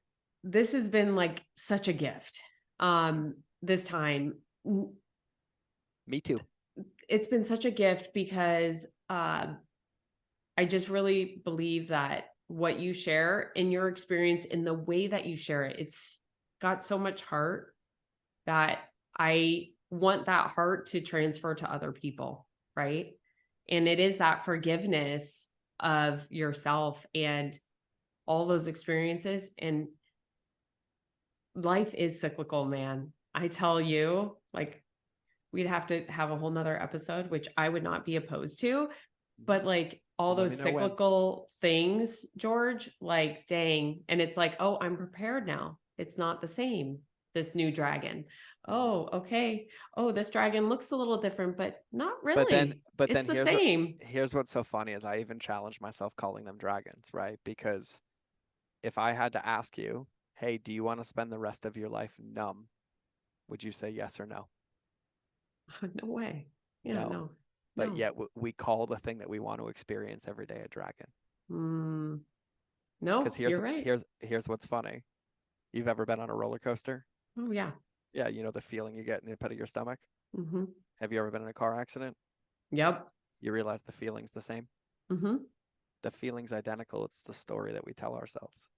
has been like such a gift. This time. Me too. It's been such a gift because I just really believe that what you share in your experience, in the way that you share it, it's got so much heart that I want that heart to transfer to other people, right? And it is that forgiveness of yourself and all those experiences. And life is cyclical, man. I tell you, like, we'd have to have a whole nother episode, which I would not be opposed to. But like all those cyclical things, George, like, dang. And it's like, oh, I'm prepared now. It's not the same. This new dragon. Oh, okay. Oh, this dragon looks a little different, but not really. But then it's the same. Here's what's so funny is I even challenge myself calling them dragons, right? Because if I had to ask you, hey, do you want to spend the rest of your life numb? Would you say yes or no? No way. Yeah, no. But yet we call the thing that we want to experience every day a dragon. No, you're right. Here's what's funny. You've ever been on a roller coaster? Oh, yeah. Yeah, you know the feeling you get in the pit of your stomach? Mm-hmm. Have you ever been in a car accident? Yep. You realize the feeling's the same? Mm-hmm. The feeling's identical. It's the story that we tell ourselves.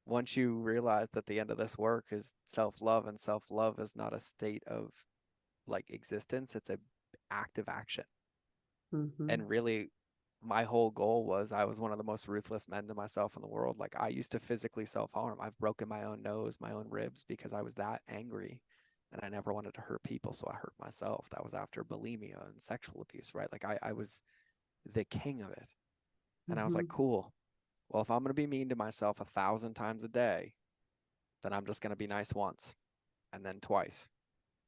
Once you realize that the end of this work is self-love, and self-love is not a state of like existence, it's an active action. And really, my whole goal was, I was one of the most ruthless men to myself in the world. Like, I used to physically self-harm. I've broken my own nose, my own ribs, because I was that angry and I never wanted to hurt people. So I hurt myself. That was after bulimia and sexual abuse, right? Like I was the king of it. And I was like, cool. Well, if I'm going to be mean to myself 1,000 times a day, then I'm just going to be nice once, and then twice,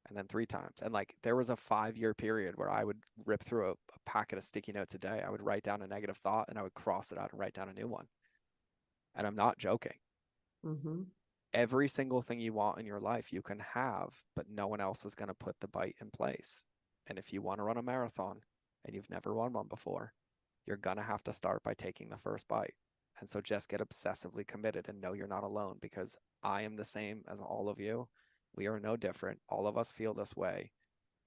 and then 3 times. And like, there was a 5-year period where I would rip through a packet of sticky notes a day. I would write down a negative thought and I would cross it out and write down a new one. And I'm not joking. Every single thing you want in your life you can have, but no one else is going to put the bite in place. And if you want to run a marathon and you've never run one before, you're going to have to start by taking the first bite. And so just get obsessively committed and know you're not alone, because I am the same as all of you. We are no different. All of us feel this way.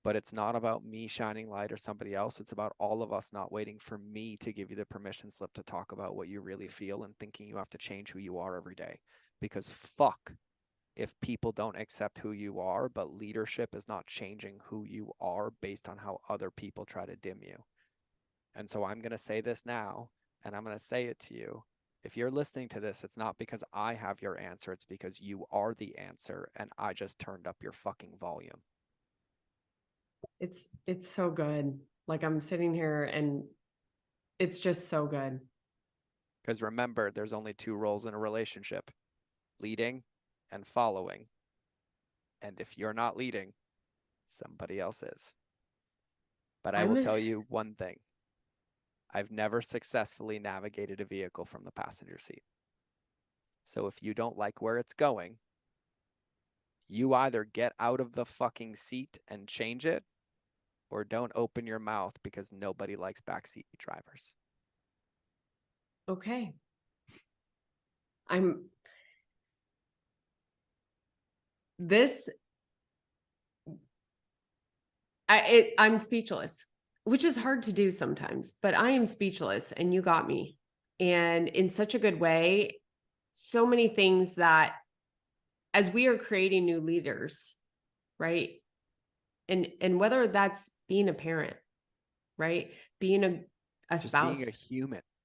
But it's not about me shining light or somebody else. It's about all of us not waiting for me to give you the permission slip to talk about what you really feel and thinking you have to change who you are every day. Because fuck if people don't accept who you are, but leadership is not changing who you are based on how other people try to dim you. And so I'm going to say this now, and I'm going to say it to you. If you're listening to this, it's not because I have your answer. It's because you are the answer, and I just turned up your fucking volume. It's so good. Like, I'm sitting here and it's just so good. Because remember, there's only 2 roles in a relationship: leading and following. And if you're not leading, somebody else is. But I will tell you one thing. I've never successfully navigated a vehicle from the passenger seat. So if you don't like where it's going, you either get out of the fucking seat and change it, or don't open your mouth, because nobody likes backseat drivers. Okay. I'm speechless, which is hard to do sometimes, but I am speechless, and you got me. And in such a good way, so many things that, as we are creating new leaders, right? And whether that's being a parent, right? Being a spouse,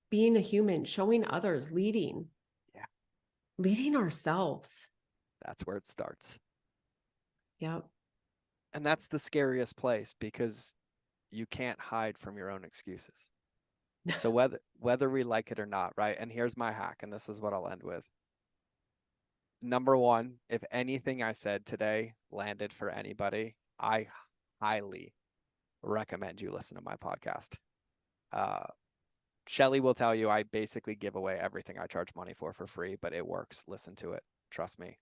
being a human, showing others, leading. Yeah. Leading ourselves. That's where it starts. Yep. And that's the scariest place, because you can't hide from your own excuses. So whether we like it or not, right? And here's my hack, and this is what I'll end with. Number one, if anything I said today landed for anybody, I highly recommend you listen to my podcast. Shelly will tell you I basically give away everything I charge money for free, but it works. Listen to it. Trust me.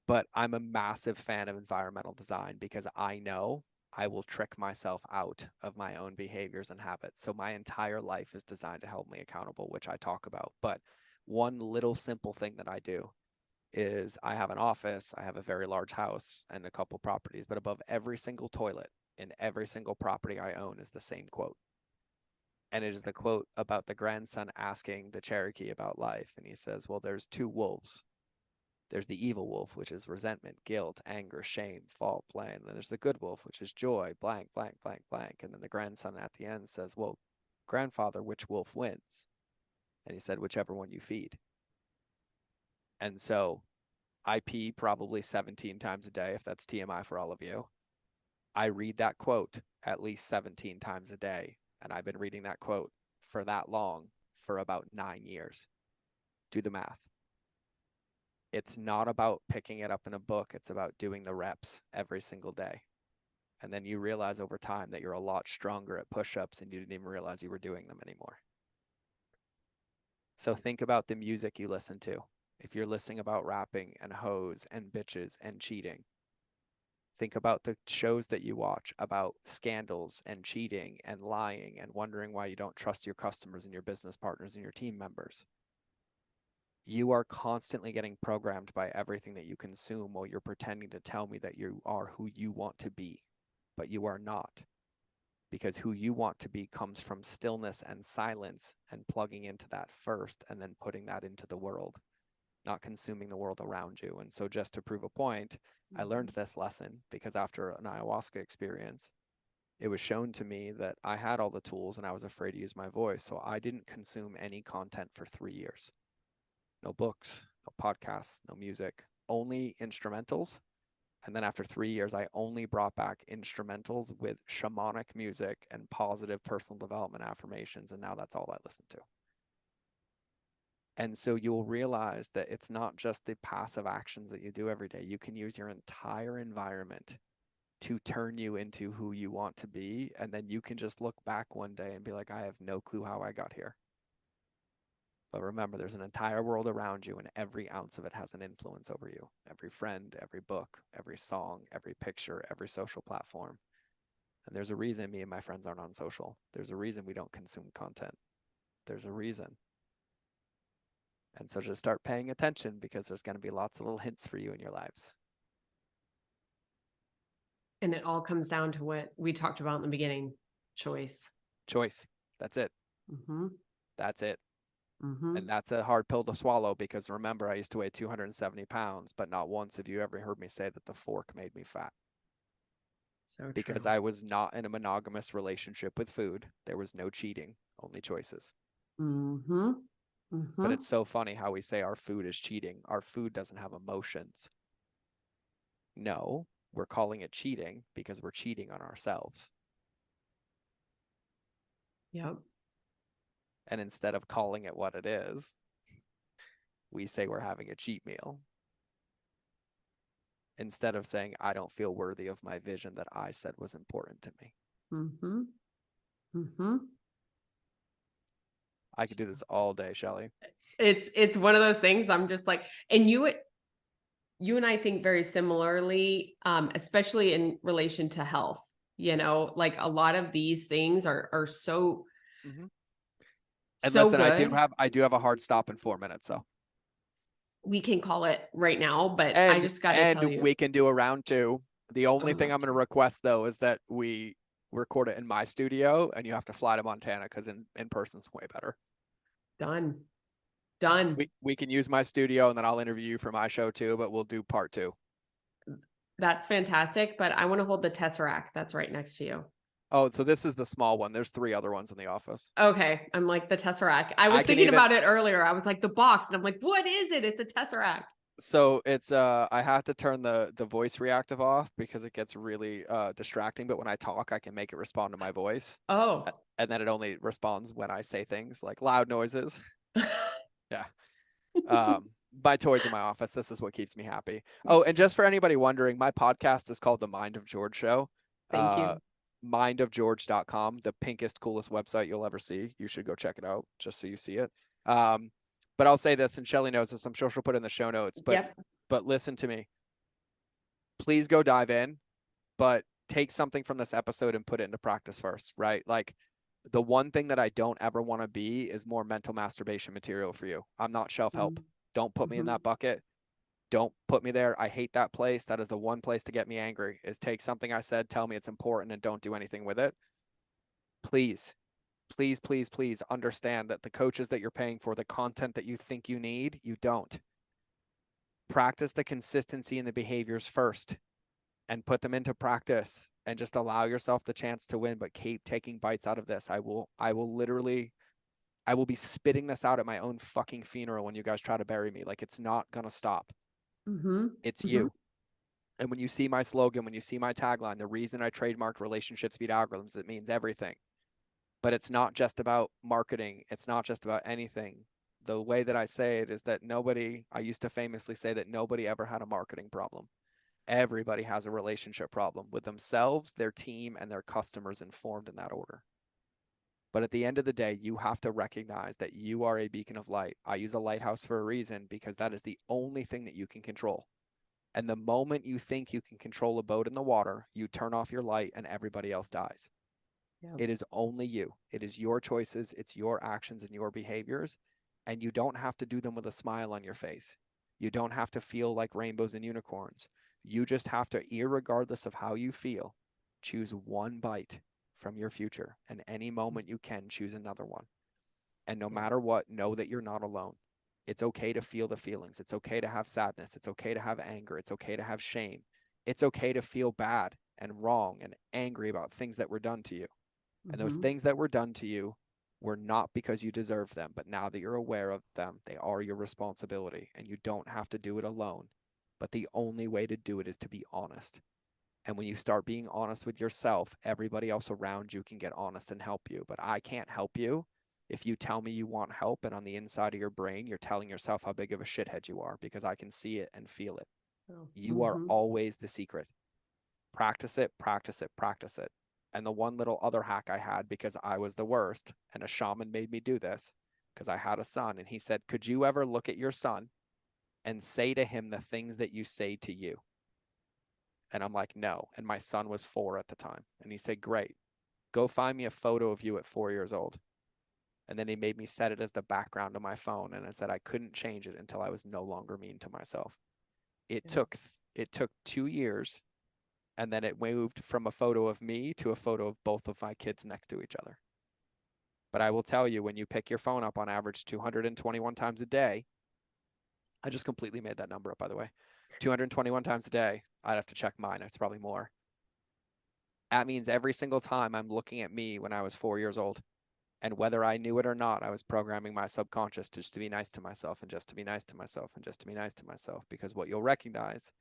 But I'm a massive fan of environmental design because I know I will trick myself out of my own behaviors and habits. So my entire life is designed to help me accountable, which I talk about. But one little simple thing that I do is I have an office, I have a very large house and a couple properties, but above every single toilet in every single property I own is the same quote. And it is the quote about the grandson asking the Cherokee about life. And he says, well, there's two wolves. There's the evil wolf, which is resentment, guilt, anger, shame, fault, blame. And then there's the good wolf, which is joy, blank, blank, blank, blank. And then the grandson at the end says, well, grandfather, which wolf wins? And he said, whichever one you feed. And so I pee probably 17 times a day, if that's TMI for all of you. I read that quote at least 17 times a day. And I've been reading that quote for that long for about 9 years. Do the math. It's not about picking it up in a book. It's about doing the reps every single day. And then you realize over time that you're a lot stronger at push-ups and you didn't even realize you were doing them anymore. So think about the music you listen to. If you're listening about rapping and hoes and bitches and cheating, think about the shows that you watch about scandals and cheating and lying and wondering why you don't trust your customers and your business partners and your team members. You are constantly getting programmed by everything that you consume while you're pretending to tell me that you are who you want to be, but you are not. Because who you want to be comes from stillness and silence and plugging into that first and then putting that into the world, not consuming the world around you. And so just to prove a point, I learned this lesson because after an ayahuasca experience, it was shown to me that I had all the tools and I was afraid to use my voice. So I didn't consume any content for 3 years. No books, no podcasts, no music, only instrumentals. And then after 3 years, I only brought back instrumentals with shamanic music and positive personal development affirmations. And now that's all I listen to. And so you'll realize that it's not just the passive actions that you do every day. You can use your entire environment to turn you into who you want to be. And then you can just look back one day and be like, I have no clue how I got here. But remember, there's an entire world around you and every ounce of it has an influence over you. Every friend, every book, every song, every picture, every social platform. And there's a reason me and my friends aren't on social. There's a reason we don't consume content. There's a reason. And so just start paying attention because there's going to be lots of little hints for you in your lives. And it all comes down to what we talked about in the beginning, choice. Choice. That's it. Mm-hmm. That's it. Mm-hmm. And that's a hard pill to swallow because remember, I used to weigh 270 pounds, but not once have you ever heard me say that the fork made me fat. So because true. I was not in a monogamous relationship with food. There was no cheating, only choices. Mm-hmm. Mm-hmm. But it's so funny how we say our food is cheating. Our food doesn't have emotions. No, we're calling it cheating because we're cheating on ourselves. Yep. And instead of calling it what it is, we say we're having a cheat meal. Instead of saying, I don't feel worthy of my vision that I said was important to me. Mm-hmm. Mm-hmm. I could do this all day, Shelly. It's one of those things I'm just like, and you and I think very similarly, especially in relation to health, like a lot of these things are so, mm-hmm. And so listen, good. I do have a hard stop in 4 minutes, so We can call it right now, but I and just got to tell you. we can do a round 2. The only thing I'm going to to. request though is that we record it in my studio and you have to fly to Montana because in person's way better. Done. We can use my studio and then I'll interview you for my show too, but we'll do part 2. That's fantastic, but I want to hold the Tesseract that's right next to you. Oh, so this is the small one. There's 3 other ones in the office. Okay. I'm like the Tesseract. I was thinking about it earlier. I was like the box and I'm like, what is it? It's a Tesseract. So it's I have to turn the voice reactive off because it gets really distracting, but when I talk I can make it respond to my voice. Oh. And then it only responds when I say things like loud noises. Yeah. My toys in my office. This is what keeps me happy. Oh, and just for anybody wondering, my podcast is called The Mind of George Show. Thank you. Mindofgeorge.com, the pinkest, coolest website you'll ever see. You should go check it out just so you see it. But I'll say this, and Shelly knows this. I'm sure she'll put it in the show notes. Yep. But listen to me. Please go dive in, but take something from this episode and put it into practice first, right? Like the one thing that I don't ever want to be is more mental masturbation material for you. I'm not shelf help. Don't put me in that bucket. Don't put me there. I hate that place. That is the one place to get me angry, is take something I said, tell me it's important, and don't do anything with it. Please, please, please, please understand that the coaches that you're paying for, the content that you think you need, you don't. Practice the consistency and the behaviors first and put them into practice and just allow yourself the chance to win, but keep taking bites out of this. I will be spitting this out at my own fucking funeral when you guys try to bury me. Like, it's not going to stop. It's you. And when you see my slogan, when you see my tagline, the reason I trademarked relationships beat algorithms, it means everything. But it's not just about marketing. It's not just about anything. The way that I say it is that I used to famously say that nobody ever had a marketing problem. Everybody has a relationship problem with themselves, their team, and their customers, informed in that order. But at the end of the day, you have to recognize that you are a beacon of light. I use a lighthouse for a reason, because that is the only thing that you can control. And the moment you think you can control a boat in the water, you turn off your light and everybody else dies. Yep. It is only you. It is your choices. It's your actions and your behaviors. And you don't have to do them with a smile on your face. You don't have to feel like rainbows and unicorns. You just have to, irregardless of how you feel, choose one bite from your future. And any moment you can, choose another one. And no matter what, know that you're not alone. It's okay to feel the feelings. It's okay to have sadness. It's okay to have anger. It's okay to have shame. It's okay to feel bad and wrong and angry about things that were done to you. And those things that were done to you were not because you deserve them, but now that you're aware of them, they are your responsibility, and you don't have to do it alone. But the only way to do it is to be honest. And when you start being honest with yourself, everybody else around you can get honest and help you. But I can't help you if you tell me you want help, and on the inside of your brain, you're telling yourself how big of a shithead you are, because I can see it and feel it. You are always the secret. Practice it, practice it, practice it. And the one little other hack I had, because I was the worst, and a shaman made me do this, because I had a son, and he said, could you ever look at your son and say to him the things that you say to you? And I'm like, no. And my son was 4 at the time. And he said, great, go find me a photo of you at 4 years old. And then he made me set it as the background of my phone. And it said I couldn't change it until I was no longer mean to myself. It took 2 years. And then it moved from a photo of me to a photo of both of my kids next to each other. But I will tell you, when you pick your phone up on average 221 times a day, I just completely made that number up, by the way, 221 times a day, I'd have to check mine. It's probably more. That means every single time I'm looking at me when I was 4 years old. And whether I knew it or not, I was programming my subconscious just to be nice to myself, and just to be nice to myself, and just to be nice to myself. Because what you'll recognize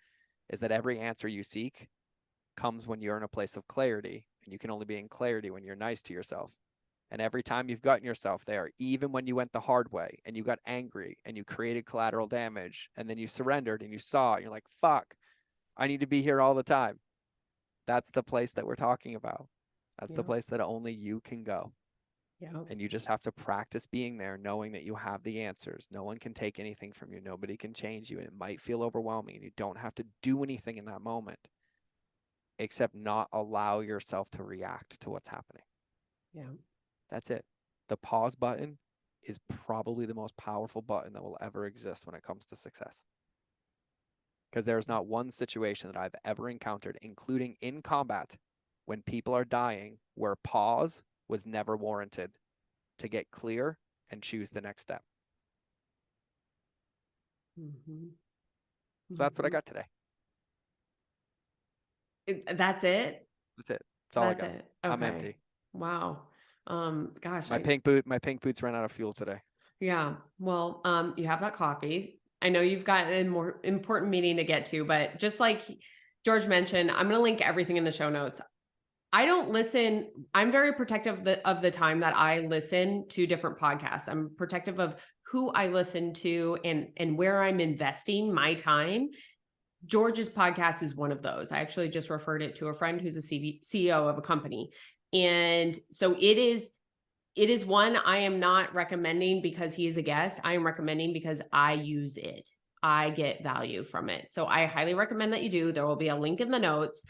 is that every answer you seek comes when you're in a place of clarity, and you can only be in clarity when you're nice to yourself. And every time you've gotten yourself there, even when you went the hard way and you got angry and you created collateral damage, and then you surrendered and you saw it, and you're like, fuck, I need to be here all the time. That's the place that we're talking about. That's the place that only you can go. And you just have to practice being there, knowing that you have the answers. No one can take anything from you. Nobody can change you. And it might feel overwhelming, and you don't have to do anything in that moment except not allow yourself to react to what's happening. Yeah. That's it. The pause button is probably the most powerful button that will ever exist when it comes to success. Because there's not one situation that I've ever encountered, including in combat, when people are dying, where pause was never warranted to get clear and choose the next step. So that's what I got today. That's it? That's it. That's all I got. Okay. I'm empty. Wow. Gosh. My pink boots ran out of fuel today. Yeah. Well, you have that coffee. I know you've got a more important meeting to get to, but just like George mentioned, I'm going to link everything in the show notes. I don't listen. I'm very protective of the time that I listen to different podcasts. I'm protective of who I listen to and where I'm investing my time. George's podcast is one of those. I actually just referred it to a friend who's a CEO of a company. And so it is one I am not recommending because he is a guest. I am recommending because I use it. I get value from it. So I highly recommend that you do. There will be a link in the notes.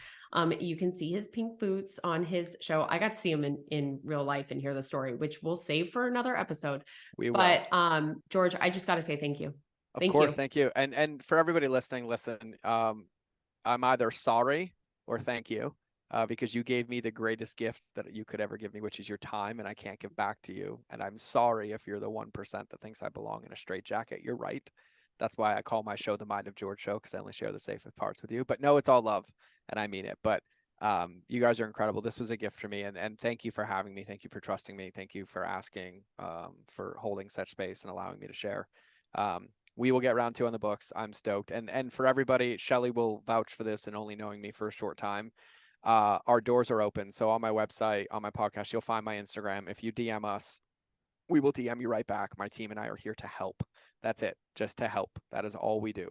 You can see his pink boots on his show. I got to see him in real life and hear the story, which we'll save for another episode. But George, I just got to say thank you. Of course, thank you. And for everybody listening, listen, I'm either sorry or thank you. Because you gave me the greatest gift that you could ever give me, which is your time, and I can't give back to you. And I'm sorry if you're the 1% that thinks I belong in a straitjacket. You're right. That's why I call my show the Mind of George Show, because I only share the safest parts with you. But no, it's all love, and I mean it. But you guys are incredible. This was a gift for me, and thank you for having me. Thank you for trusting me. Thank you for asking, for holding such space and allowing me to share. We will get round 2 on the books. I'm stoked. And for everybody, Shelly will vouch for this, and only knowing me for a short time. Our doors are open. So on my website, on my podcast, you'll find my Instagram. If you DM us, we will DM you right back. My team and I are here to help. That's it. Just to help. That is all we do.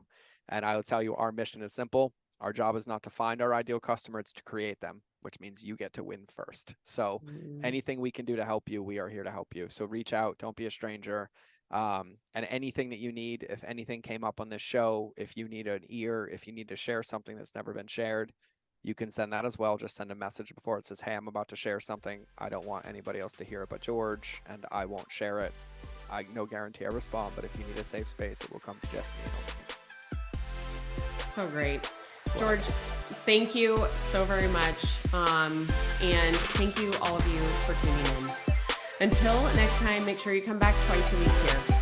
And I will tell you, our mission is simple. Our job is not to find our ideal customer, it's to create them, which means you get to win first. So anything we can do to help you, we are here to help you. So reach out. Don't be a stranger. And anything that you need, if anything came up on this show, if you need an ear, if you need to share something that's never been shared, you can send that as well. Just send a message before it says, hey, I'm about to share something. I don't want anybody else to hear it but George, and I won't share it. I no guarantee I respond, but if you need a safe space, it will come to just me and only me. Oh, great. George, thank you so very much. And thank you all of you for tuning in. Until next time, make sure you come back twice a week here.